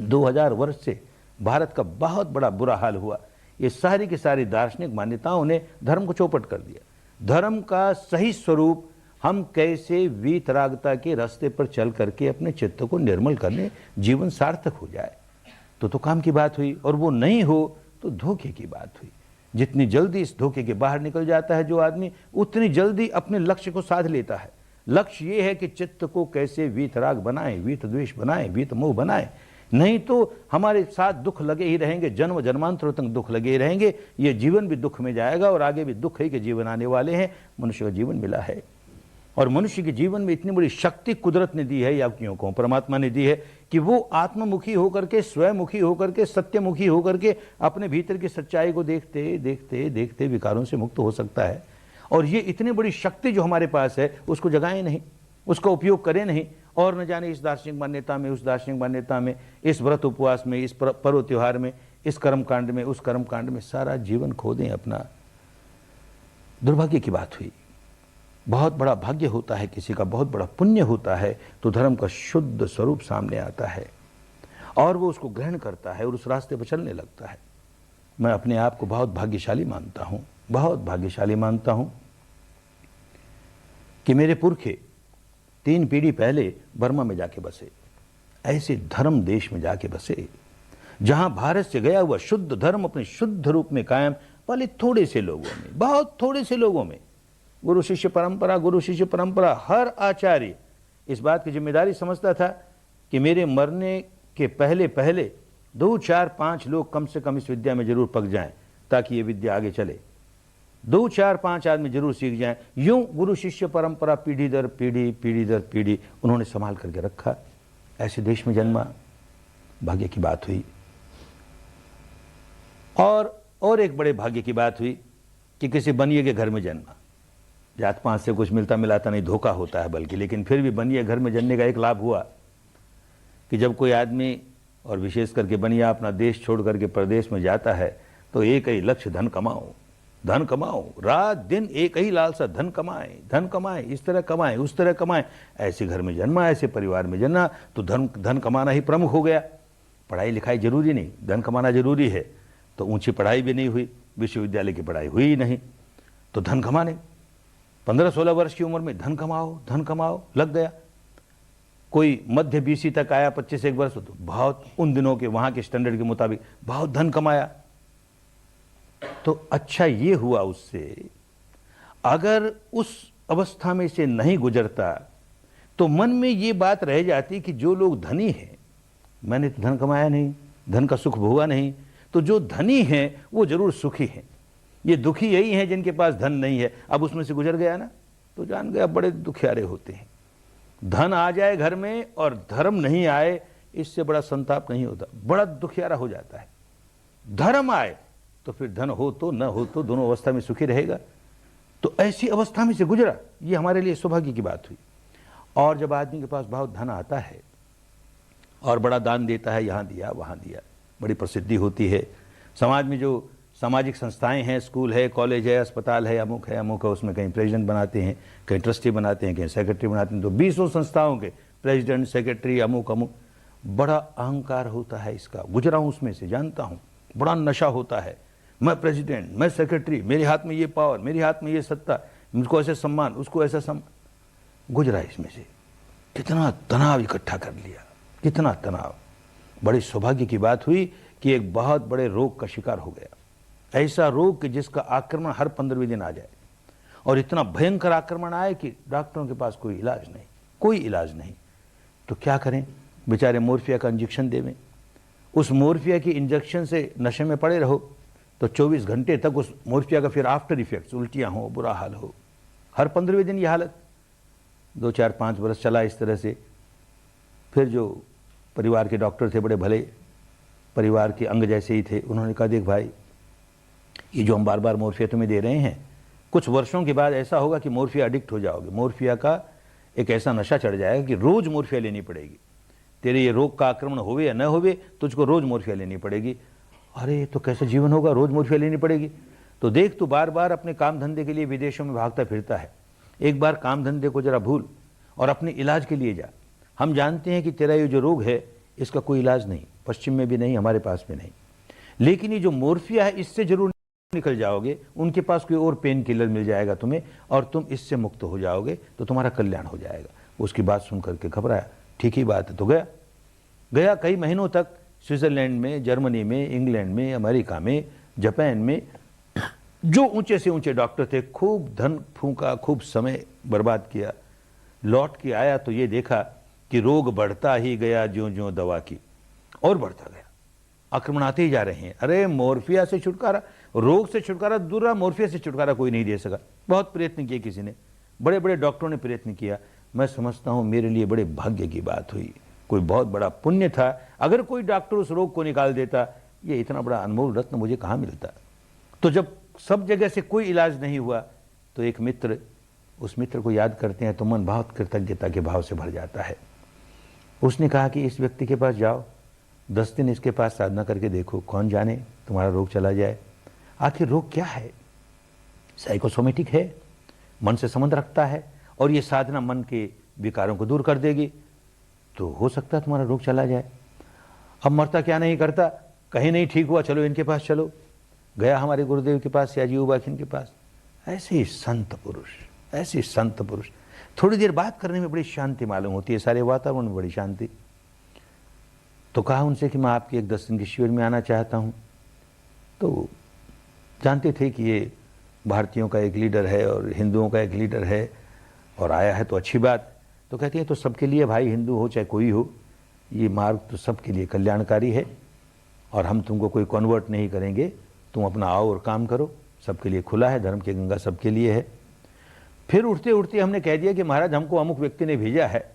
2000 वर्ष से भारत का बहुत बड़ा बुरा हाल हुआ। ये सारी की सारी दार्शनिक मान्यताओं ने धर्म को चौपट कर दिया। धर्म का सही स्वरूप हम कैसे वीतरागता के रास्ते पर चल करके अपने चित्त को निर्मल करने, जीवन सार्थक हो जाए, तो काम की बात हुई। और वो नहीं हो तो धोखे की बात हुई। जितनी जल्दी इस धोखे के बाहर निकल जाता है जो आदमी, उतनी जल्दी अपने लक्ष्य को साध लेता है। लक्ष्य ये है कि चित्त को कैसे वीतराग बनाए, वीत द्वेष बनाए, वीत मोह बनाए। नहीं तो हमारे साथ दुख लगे ही रहेंगे, जन्म जन्मांतरों तक दुख लगे ही रहेंगे। ये जीवन भी दुख में जाएगा और आगे भी दुख ही के जीवन आने वाले हैं। मनुष्य का जीवन मिला है और मनुष्य के जीवन में इतनी बड़ी शक्ति कुदरत ने दी है, या क्यों कहूं परमात्मा ने दी है, कि वो आत्ममुखी होकर के, स्वयंमुखी होकर के, सत्यमुखी होकर के अपने भीतर की सच्चाई को देखते देखते देखते विकारों से मुक्त हो सकता है। और ये इतनी बड़ी शक्ति जो हमारे पास है, उसको जगाएं नहीं, उसका उपयोग करें नहीं। और न जाने इस दार्शनिक मान्यता में, उस दार्शनिक मान्यता में, इस व्रत उपवास में, इस पर्व त्योहार में, इस कर्म कांड में, उस कर्म कांड में सारा जीवन खो दें अपना। दुर्भाग्य की बात हुई। बहुत बड़ा भाग्य होता है किसी का, बहुत बड़ा पुण्य होता है तो धर्म का शुद्ध स्वरूप सामने आता है और वो उसको ग्रहण करता है और उस रास्ते पर चलने लगता है। मैं अपने आप को बहुत भाग्यशाली मानता हूं, बहुत भाग्यशाली मानता हूं कि मेरे पुरखे 3 पीढ़ी पहले बर्मा में जाके बसे, ऐसे धर्म देश में जाके बसे जहां भारत से गया हुआ शुद्ध धर्म अपने शुद्ध रूप में कायम, पहले थोड़े से लोगों में, बहुत थोड़े से लोगों में। गुरु शिष्य परंपरा, गुरु शिष्य परंपरा। हर आचार्य इस बात की जिम्मेदारी समझता था कि मेरे मरने के पहले पहले 2, 4, 5 लोग कम से कम इस विद्या में जरूर पक जाएं ताकि ये विद्या आगे चले। 2, 4, 5 आदमी जरूर सीख जाएं। यूं गुरु शिष्य परंपरा पीढ़ी दर पीढ़ी, पीढ़ी दर पीढ़ी उन्होंने संभाल करके रखा। ऐसे देश में जन्मा, भाग्य की बात हुई। और एक बड़े भाग्य की बात हुई कि किसी बनिए के घर में जन्मा। जात पात से कुछ मिलता मिलाता नहीं, धोखा होता है बल्कि, लेकिन फिर भी बनिए घर में जन्मने का एक लाभ हुआ कि जब कोई आदमी, और विशेष करके बनिया, अपना देश छोड़ करके प्रदेश में जाता है तो एक ही लक्ष्य, धन कमाओ, धन कमाओ। रात दिन एक ही लालसा, धन कमाए, धन कमाए, इस तरह कमाए, उस तरह कमाए। ऐसे घर में जन्मा, ऐसे परिवार में जन्मा तो धन कमाना ही प्रमुख हो गया। पढ़ाई लिखाई जरूरी नहीं, धन कमाना जरूरी है। तो ऊंची पढ़ाई भी नहीं हुई, विश्वविद्यालय की पढ़ाई हुई ही नहीं, तो धन कमाने 15-16 वर्ष की उम्र में धन कमाओ, धन कमाओ लग गया। कोई मध्य बीसी तक आया, 25-1 वर्ष, तो बहुत उन दिनों के वहां के स्टैंडर्ड के मुताबिक बहुत धन कमाया। तो अच्छा ये हुआ उससे, अगर उस अवस्था में से नहीं गुजरता तो मन में ये बात रह जाती कि जो लोग धनी हैं, मैंने तो धन कमाया नहीं, धन का सुख भोगा नहीं, तो जो धनी हैं वो जरूर सुखी हैं। ये दुखी यही हैं जिनके पास धन नहीं है। अब उसमें से गुजर गया ना तो जान गया बड़े दुखियारे होते हैं। धन आ जाए घर में और धर्म नहीं आए, इससे बड़ा संताप नहीं होता, बड़ा दुखियारा हो जाता है। धर्म आए तो फिर धन हो तो न हो तो दोनों अवस्था में सुखी रहेगा। तो ऐसी अवस्था में से गुजरा, ये हमारे लिए सौभाग्य की बात हुई। और जब आदमी के पास बहुत धन आता है और बड़ा दान देता है, यहाँ दिया वहाँ दिया, बड़ी प्रसिद्धि होती है। समाज में जो सामाजिक संस्थाएं हैं, स्कूल है, कॉलेज है, अस्पताल है, अमुक है, अमुक है, उसमें कहीं प्रेसिडेंट बनाते हैं, कहीं ट्रस्टी बनाते हैं, कहीं सेक्रेटरी बनाते हैं। तो 20 संस्थाओं के प्रेसिडेंट, सेक्रेटरी, अमुक अमुक, बड़ा अहंकार होता है इसका। गुजरा हूं उसमें से, जानता हूं, बड़ा नशा होता है। मैं प्रेसिडेंट, मैं सेक्रेटरी, मेरे हाथ में ये पावर, मेरे हाथ में ये सत्ता, मुझको ऐसे सम्मान, उसको ऐसा सम्मान। गुजरा इसमें से। कितना तनाव इकट्ठा कर लिया, कितना तनाव। बड़ी सौभाग्य की बात हुई कि एक बहुत बड़े रोग का शिकार हो गया। ऐसा रोग कि जिसका आक्रमण हर 15वें दिन आ जाए, और इतना भयंकर आक्रमण आए कि डॉक्टरों के पास कोई इलाज नहीं, कोई इलाज नहीं। तो क्या करें, बेचारे मोर्फिया का इंजेक्शन देवें। उस मोर्फिया की इंजेक्शन से नशे में पड़े रहो तो 24 घंटे तक उस मोर्फिया का फिर आफ्टर इफेक्ट्स, उल्टियाँ हो, बुरा हाल हो। हर 15वें दिन ये हालत। 2 4 5 बरस चला इस तरह से। फिर जो परिवार के डॉक्टर थे, बड़े भले परिवार के अंग जैसे ही थे, उन्होंने कहा देख भाई, ये जो हम बार बार मोर्फिया तुम्हें दे रहे हैं, कुछ वर्षों के बाद ऐसा होगा कि मोर्फिया एडिक्ट हो जाओगे। मोर्फिया का एक ऐसा नशा चढ़ जाएगा कि रोज मोर्फिया लेनी पड़ेगी। तेरे ये रोग का आक्रमण होवे या न होवे, तुझको रोज मोर्फिया लेनी पड़ेगी। अरे तो कैसा जीवन होगा, रोज मोर्फिया लेनी पड़ेगी। तो देख, तू बार बार अपने काम धंधे के लिए विदेशों में भागता फिरता है, एक बार काम धंधे को जरा भूल और अपने इलाज के लिए जा। हम जानते हैं कि तेरा ये जो रोग है इसका कोई इलाज नहीं, पश्चिम में भी नहीं, हमारे पास भी नहीं, लेकिन ये जो मोर्फिया है इससे जरूर निकल जाओगे। उनके पास कोई और पेन किलर मिल जाएगा तुम्हें और तुम इससे मुक्त हो जाओगे, तो तुम्हारा कल्याण हो जाएगा। उसकी बात सुन करके घबराया, ठीक ही बात है। तो गया कई महीनों तक स्विट्जरलैंड में, जर्मनी में, इंग्लैंड में, अमेरिका में, जापान में, जो ऊंचे से ऊंचे डॉक्टर थे, खूब धन फूंका, खूब समय बर्बाद किया। लौट के आया तो ये देखा कि रोग बढ़ता ही गया ज्यों ज्यों दवा की, और बढ़ता गया। आक्रमण आते ही जा रहे हैं। अरे मोर्फिया से छुटकारा, रोग से छुटकारा दूर रहा, मोर्फिया से छुटकारा कोई नहीं दे सका। बहुत प्रयत्न किए किसी ने, बड़े बड़े डॉक्टरों ने प्रयत्न किया। मैं समझता हूं मेरे लिए बड़े भाग्य की बात हुई, कोई बहुत बड़ा पुण्य था। अगर कोई डॉक्टर उस रोग को निकाल देता, ये इतना बड़ा अनमोल रत्न मुझे कहाँ मिलता। तो जब सब जगह से कोई इलाज नहीं हुआ तो एक मित्र, उस मित्र को याद करते हैं तो मन बहुत कृतज्ञता के भाव से भर जाता है। उसने कहा कि इस व्यक्ति के पास जाओ, 10 दिन इसके पास साधना करके देखो, कौन जाने तुम्हारा रोग चला जाए। आखिर रोग क्या है? साइकोसोमेटिक है, मन से संबंध रखता है, और ये साधना मन के विकारों को दूर कर देगी, तो हो सकता है तुम्हारा रोग चला जाए। अब मरता क्या नहीं करता, कहीं नहीं ठीक हुआ, चलो इनके पास चलो। गया हमारे गुरुदेव के पास, याजी उबाखिन के पास। ऐसे ही संत पुरुष, ऐसे संत पुरुष। थोड़ी देर बात करने में बड़ी शांति मालूम होती है, सारे वातावरण में बड़ी शांति। तो कहा उनसे कि मैं आपके एक 10 दिन के शिविर में आना चाहता हूँ। तो जानते थे कि ये भारतीयों का एक लीडर है और हिंदुओं का एक लीडर है, और आया है तो अच्छी बात। तो कहते हैं तो सबके लिए भाई, हिंदू हो चाहे कोई हो, ये मार्ग तो सबके लिए कल्याणकारी है, और हम तुमको कोई कन्वर्ट नहीं करेंगे, तुम अपना आओ और काम करो, सबके लिए खुला है, धर्म की गंगा सबके लिए है। फिर उठते उठते हमने कह दिया कि महाराज हमको अमुक व्यक्ति ने भेजा है,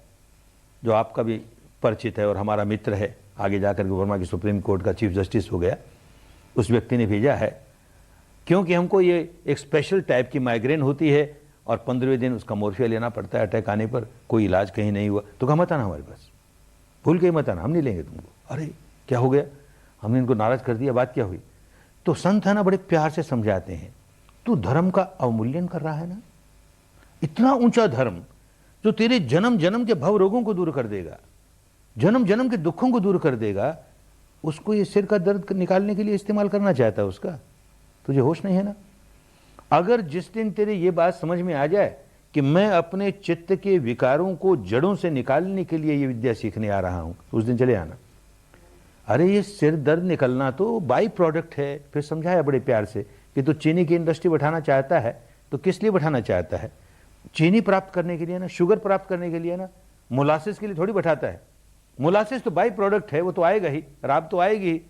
जो आपका भी परिचित है और हमारा मित्र है, आगे जाकर के वर्मा की सुप्रीम कोर्ट का चीफ जस्टिस हो गया। उस व्यक्ति ने भेजा है क्योंकि हमको ये एक स्पेशल टाइप की माइग्रेन होती है और 15वें दिन उसका मोर्फिया लेना पड़ता है अटैक आने पर, कोई इलाज कहीं नहीं हुआ। तो कहा मत आना हमारे पास, भूल के मत आना, हम नहीं लेंगे तुमको। अरे क्या हो गया, हमने इनको नाराज कर दिया, बात क्या हुई? तो संत है ना, बड़े प्यार से समझाते हैं, तू धर्म का अवमूल्यन कर रहा है ना। इतना ऊंचा धर्म जो तेरे जन्म जन्म के भव रोगों को दूर कर देगा, जन्म जन्म के दुखों को दूर कर देगा, उसको ये सिर का दर्द निकालने के लिए इस्तेमाल करना चाहता है उसका। तुझे होश नहीं है ना? अगर जिस दिन तेरे ये बात समझ में आ जाए कि मैं अपने चित्त के विकारों को जड़ों से निकालने के लिए ये विद्या सीखने आ रहा हूं, उस दिन चले आना। अरे ये सिर दर्द निकलना तो बाई प्रोडक्ट है। फिर समझाया बड़े प्यार से कि तू चीनी की इंडस्ट्री बैठाना चाहता है तो किस लिए बैठाना चाहता है? चीनी प्राप्त करने के लिए ना, शुगर प्राप्त करने के लिए ना, मोलासिस के लिए थोड़ी बैठाता है। मोलासिस तो बाई प्रोडक्ट है, वो तो आएगा ही, राब तो आएगी ही।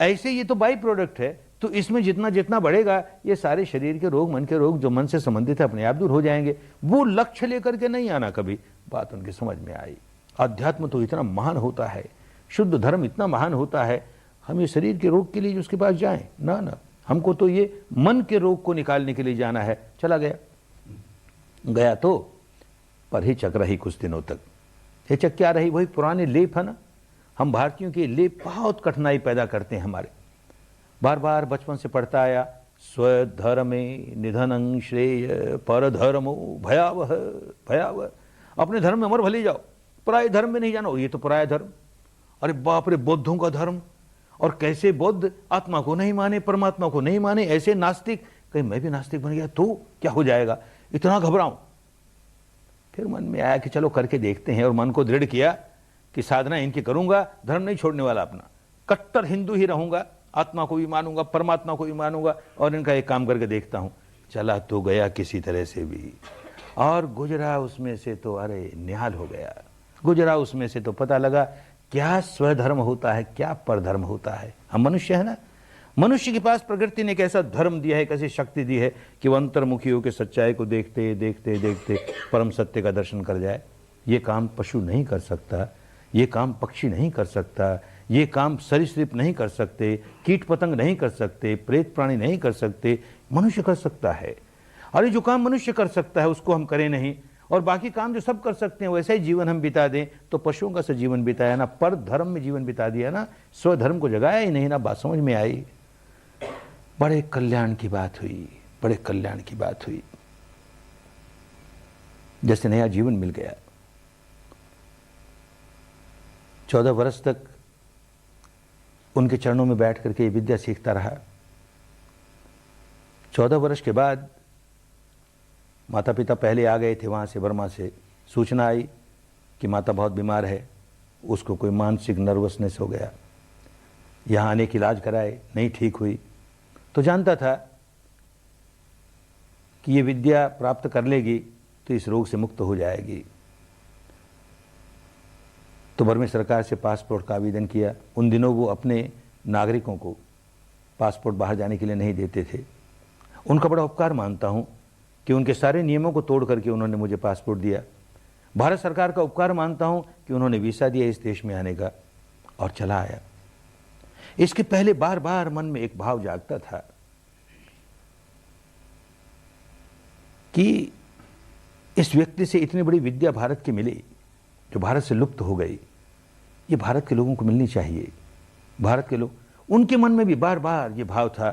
ऐसे ये तो बाई प्रोडक्ट है, तो इसमें जितना जितना बढ़ेगा ये सारे शरीर के रोग, मन के रोग जो मन से संबंधित है, अपने आप दूर हो जाएंगे। वो लक्ष्य लेकर के नहीं आना कभी। बात उनकी समझ में आई। अध्यात्म तो इतना महान होता है, शुद्ध धर्म इतना महान होता है, हम ये शरीर के रोग के लिए उसके पास जाएं ना, ना, हमको तो ये मन के रोग को निकालने के लिए जाना है। चला गया तो पर हिचक रही कुछ दिनों तक। हिचक क्या रही? वही पुराने लेप है ना, हम भारतीयों के लेप बहुत कठिनाई पैदा करते हैं हमारे। बार बार बचपन से पढ़ता आया, स्वधर्मे निधनं श्रेय परधर्मो भयावह भयावह। अपने धर्म में मर भले जाओ, पराये धर्म में नहीं जाना। और ये तो पराया धर्म, अरे बाप रे, बौद्धों का धर्म। और कैसे बौद्ध आत्मा को नहीं माने, परमात्मा को नहीं माने, ऐसे नास्तिक। कहीं मैं भी नास्तिक बन गया तो क्या हो जाएगा, इतना घबराऊं। फिर मन में आया कि चलो करके देखते हैं, और मन को दृढ़ किया कि साधना इनकी करूंगा, धर्म नहीं छोड़ने वाला अपना, कट्टर हिंदू ही रहूंगा, आत्मा को भी मानूंगा, परमात्मा को भी मानूंगा, और इनका एक काम करके देखता हूं। चला तो गया किसी तरह से भी, और गुजरा उसमें से तो अरे निहाल हो गया। गुजरा उसमें से तो पता लगा क्या स्वधर्म होता है, क्या परधर्म होता है। हम मनुष्य है ना, मनुष्य के पास प्रकृति ने कैसा धर्म दिया है, कैसी शक्ति दी है कि वो अंतर्मुखी होकर सच्चाई को देखते देखते देखते परम सत्य का दर्शन कर जाए। ये काम पशु नहीं कर सकता, ये काम पक्षी नहीं कर सकता, ये काम सरीसृप नहीं कर सकते, कीट पतंग नहीं कर सकते, प्रेत प्राणी नहीं कर सकते, मनुष्य कर सकता है। अरे जो काम मनुष्य कर सकता है उसको हम करें नहीं, और बाकी काम जो सब कर सकते हैं वैसा ही जीवन हम बिता दें, तो पशुओं का से जीवन बिताया ना, पर धर्म में जीवन बिता दिया ना, स्वधर्म को जगाया ही नहीं ना। बात समझ में आई? बड़े कल्याण की बात हुई, बड़े कल्याण की बात हुई, जैसे नया जीवन मिल गया। 14 वर्ष तक उनके चरणों में बैठ करके ये विद्या सीखता रहा। 14 वर्ष के बाद माता पिता पहले आ गए थे वहाँ से, बर्मा से सूचना आई कि माता बहुत बीमार है, उसको कोई मानसिक नर्वसनेस हो गया। यहाँ आने की इलाज कराए, नहीं ठीक हुई, तो जानता था कि ये विद्या प्राप्त कर लेगी तो इस रोग से मुक्त हो जाएगी। तो बर्मा सरकार से पासपोर्ट का आवेदन किया। उन दिनों वो अपने नागरिकों को पासपोर्ट बाहर जाने के लिए नहीं देते थे। उनका बड़ा उपकार मानता हूँ कि उनके सारे नियमों को तोड़ करके उन्होंने मुझे पासपोर्ट दिया। भारत सरकार का उपकार मानता हूँ कि उन्होंने वीसा दिया इस देश में आने का, और चला आया। इसके पहले बार बार मन में एक भाव जागता था कि इस व्यक्ति से इतनी बड़ी विद्या भारत की मिली जो भारत से लुप्त हो गई, ये भारत के लोगों को मिलनी चाहिए। भारत के लोग, उनके मन में भी बार बार ये भाव था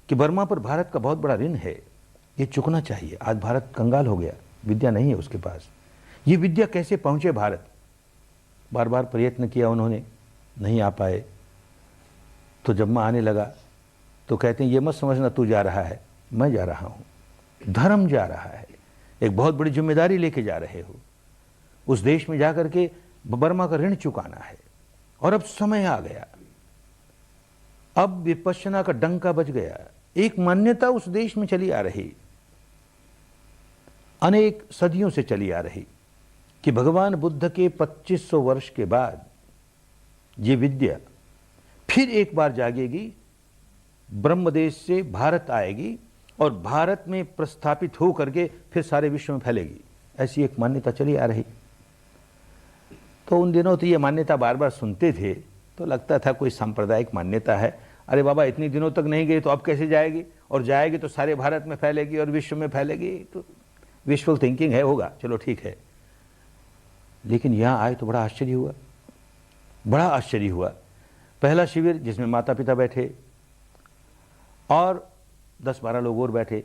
कि बर्मा पर भारत का बहुत बड़ा ऋण है, ये चुकना चाहिए। आज भारत कंगाल हो गया, विद्या नहीं है उसके पास, ये विद्या कैसे पहुंचे भारत। बार बार प्रयत्न किया उन्होंने, नहीं आ पाए। तो जब मैं आने लगा तो कहते हैं ये मत समझना तू जा रहा है, मैं जा रहा हूं, धर्म जा रहा है, एक बहुत बड़ी जिम्मेदारी लेके जा रहे हो। उस देश में जाकर के बर्मा का ऋण चुकाना है, और अब समय आ गया, अब विपश्यना का डंका बज गया। एक मान्यता उस देश में चली आ रही, अनेक सदियों से चली आ रही, कि भगवान बुद्ध के 2500 वर्ष के बाद ये विद्या फिर एक बार जागेगी, ब्रह्मदेश से भारत आएगी और भारत में प्रस्थापित हो करके फिर सारे विश्व में फैलेगी। ऐसी एक मान्यता चली आ रही। तो उन दिनों तो ये मान्यता बार बार सुनते थे तो लगता था कोई सांप्रदायिक मान्यता है। अरे बाबा इतनी दिनों तक नहीं गई तो अब कैसे जाएगी, और जाएगी तो सारे भारत में फैलेगी और विश्व में फैलेगी। तो विश्वल थिंकिंग है, होगा, चलो ठीक है। लेकिन यहाँ आए तो बड़ा आश्चर्य हुआ, बड़ा आश्चर्य हुआ। पहला शिविर जिसमें माता पिता बैठे और 10-12 लोग और बैठे,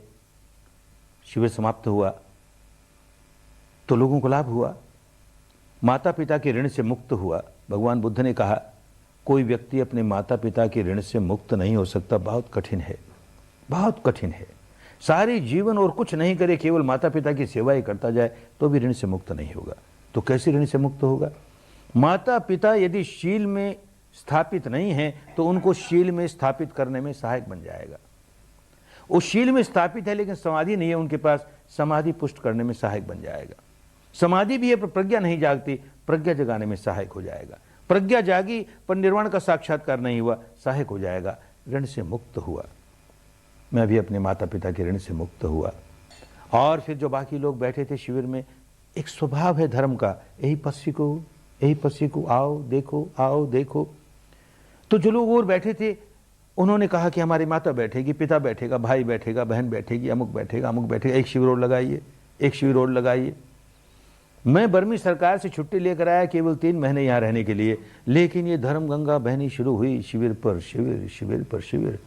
शिविर समाप्त हुआ तो लोगों को लाभ हुआ, माता पिता के ऋण से मुक्त हुआ। भगवान बुद्ध ने कहा कोई व्यक्ति अपने माता पिता के ऋण से मुक्त नहीं हो सकता, बहुत कठिन है, बहुत कठिन है। सारे जीवन और कुछ नहीं करे, केवल माता पिता की सेवा ही करता जाए तो भी ऋण से मुक्त नहीं होगा। तो कैसे ऋण से मुक्त होगा? माता पिता यदि शील में स्थापित नहीं है तो उनको शील में स्थापित करने में सहायक बन जाएगा। वो शील में स्थापित है लेकिन समाधि नहीं है उनके पास, समाधि पुष्ट करने में सहायक बन जाएगा। समाधि भी है पर प्रज्ञा नहीं जागती, प्रज्ञा जगाने में सहायक हो जाएगा। प्रज्ञा जागी पर निर्वाण का साक्षात्कार नहीं हुआ, सहायक हो जाएगा। ऋण से मुक्त हुआ। मैं भी अपने माता पिता के ऋण से मुक्त हुआ। और फिर जो बाकी लोग बैठे थे शिविर में, एक स्वभाव है धर्म का, यही पस्सी को आओ देखो, आओ देखो। तो जो लोग और बैठे थे उन्होंने कहा कि हमारी माता बैठेगी, पिता बैठेगा, भाई बैठेगा, बहन बैठेगी, अमुक बैठेगा, अमुक बैठेगा, एक शिविर और लगाइए, एक शिविर और लगाइए। मैं बर्मी सरकार से छुट्टी लेकर आया केवल 3 महीने यहाँ रहने के लिए, लेकिन ये धर्म गंगा बहनी शुरू हुई। शिविर पर शिविर, शिविर पर शिविर,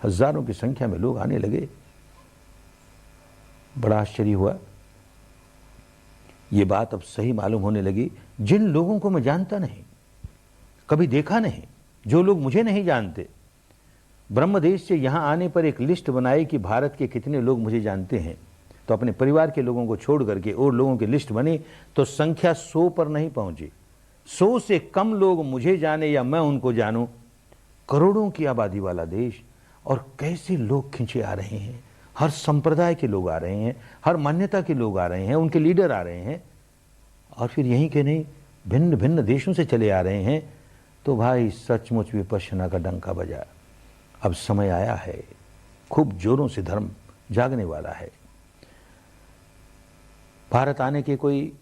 हजारों की संख्या में लोग आने लगे। बड़ा आश्चर्य हुआ। ये बात अब सही मालूम होने लगी। जिन लोगों को मैं जानता नहीं, कभी देखा नहीं, जो लोग मुझे नहीं जानते, ब्रह्मदेश से यहाँ आने पर एक लिस्ट बनाई कि भारत के कितने लोग मुझे जानते हैं। तो अपने परिवार के लोगों को छोड़ करके और लोगों की लिस्ट बनी तो संख्या 100 पर नहीं पहुंची। 100 से कम लोग मुझे जाने या मैं उनको जानूं। करोड़ों की आबादी वाला देश, और कैसे लोग खिंचे आ रहे हैं। हर संप्रदाय के लोग आ रहे हैं, हर मान्यता के लोग आ रहे हैं, उनके लीडर आ रहे हैं, और फिर यहीं के नहीं भिन्न भिन्न देशों से चले आ रहे हैं। तो भाई सचमुच विपश्यना का डंका बजा। अब समय आया है, खूब जोरों से धर्म जागने वाला है। भारत आने के कोई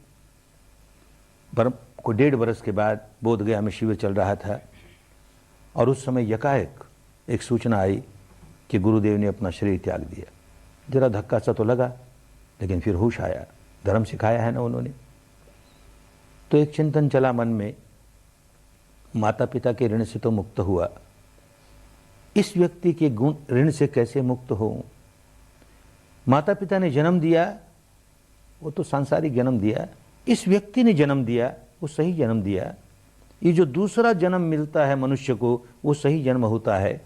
1.5 बरस के बाद बोधगया में शिविर चल रहा था, और उस समय यकाएक एक सूचना आई कि गुरुदेव ने अपना शरीर त्याग दिया। जरा धक्का सा तो लगा, लेकिन फिर होश आया, धर्म सिखाया है ना उन्होंने। तो एक चिंतन चला मन में, माता पिता के ऋण से तो मुक्त हुआ, इस व्यक्ति के गुण ऋण से कैसे मुक्त हो। माता पिता ने जन्म दिया, वो तो सांसारिक जन्म दिया। इस व्यक्ति ने जन्म दिया, वो सही जन्म दिया। ये जो दूसरा जन्म मिलता है मनुष्य को, वो सही जन्म होता है।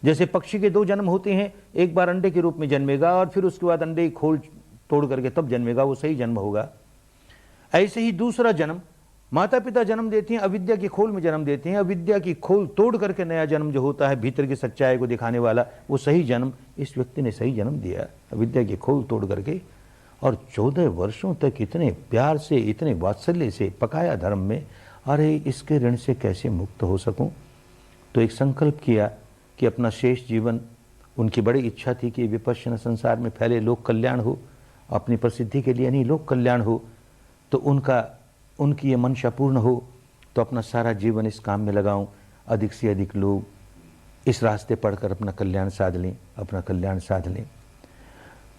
जैसे पक्षी के 2 जन्म होते हैं, एक बार अंडे के रूप में जन्मेगा और फिर उसके बाद अंडे की खोल तोड़ करके तब जन्मेगा, वो सही जन्म होगा। ऐसे ही दूसरा जन्म माता पिता जन्म देते हैं, अविद्या की खोल में जन्म देते हैं। अविद्या की खोल तोड़ करके नया जन्म जो होता है, भीतर की सच्चाई को दिखाने वाला, वो सही जन्म। इस व्यक्ति ने सही जन्म दिया, अविद्या की खोल तोड़ करके, और 14 वर्षों तक इतने प्यार से, इतने वात्सल्य से पकाया धर्म में। अरे इसके ऋण से कैसे मुक्त हो सकूं। तो एक संकल्प किया कि अपना शेष जीवन, उनकी बड़ी इच्छा थी कि विपश्यना संसार में फैले, लोक कल्याण हो, अपनी प्रसिद्धि के लिए नहीं, लोक कल्याण हो। तो उनकी ये मंशा पूर्ण हो, तो अपना सारा जीवन इस काम में लगाऊं, अधिक से अधिक लोग इस रास्ते पढ़कर अपना कल्याण साध लें, अपना कल्याण साध लें।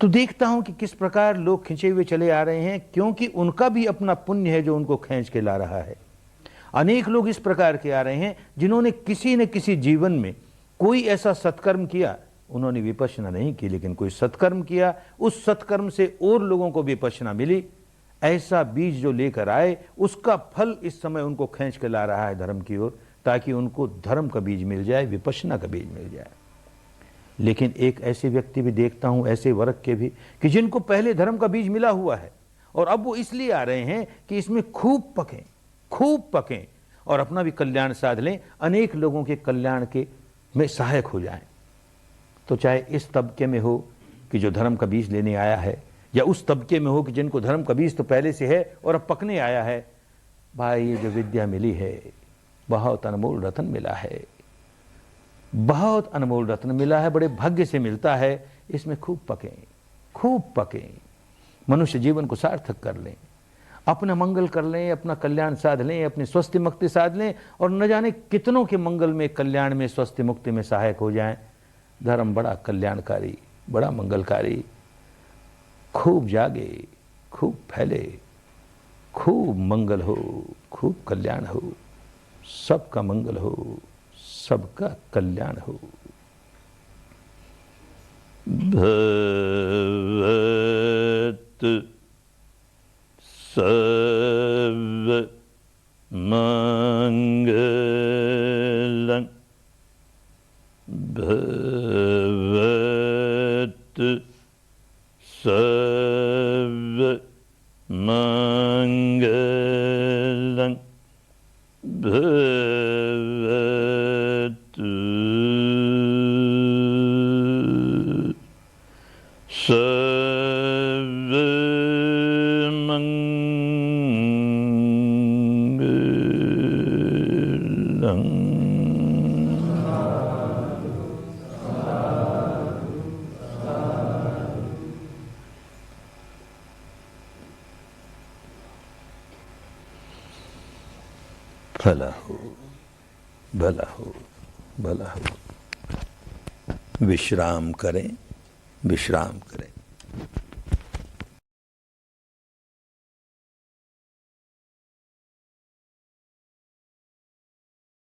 तो देखता हूं कि किस प्रकार लोग खिंचे हुए चले आ रहे हैं, क्योंकि उनका भी अपना पुण्य है जो उनको खींच के ला रहा है। अनेक लोग इस प्रकार के आ रहे हैं जिन्होंने किसी न किसी जीवन में कोई ऐसा सत्कर्म किया, उन्होंने विपश्यना नहीं की, लेकिन कोई सत्कर्म किया, उस सत्कर्म से और लोगों को विपश्यना मिली। ऐसा बीज जो लेकर आए, उसका फल इस समय उनको खींच के ला रहा है धर्म की ओर, ताकि उनको धर्म का बीज मिल जाए, विपश्यना का बीज मिल जाए। लेकिन एक ऐसे व्यक्ति भी देखता हूं, ऐसे वर्ग के भी, कि जिनको पहले धर्म का बीज मिला हुआ है, और अब वो इसलिए आ रहे हैं कि इसमें खूब पकें और अपना भी कल्याण साध लें, अनेक लोगों के कल्याण के में सहायक हो जाएं। तो चाहे इस तबके में हो कि जो धर्म का बीज लेने आया है, या उस तबके में हो कि जिनको धर्म का बीज तो पहले से है और अब पकने आया है। भाई ये जो विद्या मिली है, बहुत अनमोल रत्न मिला है, बहुत अनमोल रत्न मिला है, बड़े भाग्य से मिलता है। इसमें खूब पकें, मनुष्य जीवन को सार्थक कर लें, अपना मंगल कर लें, अपना कल्याण साध लें, अपनी स्वस्थ मुक्ति साध लें, और न जाने कितनों के मंगल में, कल्याण में, स्वस्थ मुक्ति में सहायक हो जाएं। धर्म बड़ा कल्याणकारी, बड़ा मंगलकारी। खूब जागे, खूब फैले, खूब मंगल हो, खूब कल्याण हो, सबका मंगल हो, सबका कल्याण हो। भवत सर्व मंगलं, भवत सर्व मंगलं, भवतु सर्व मंगलं। भला हो, भला हो, भला हो। विश्राम करें, विश्राम करें।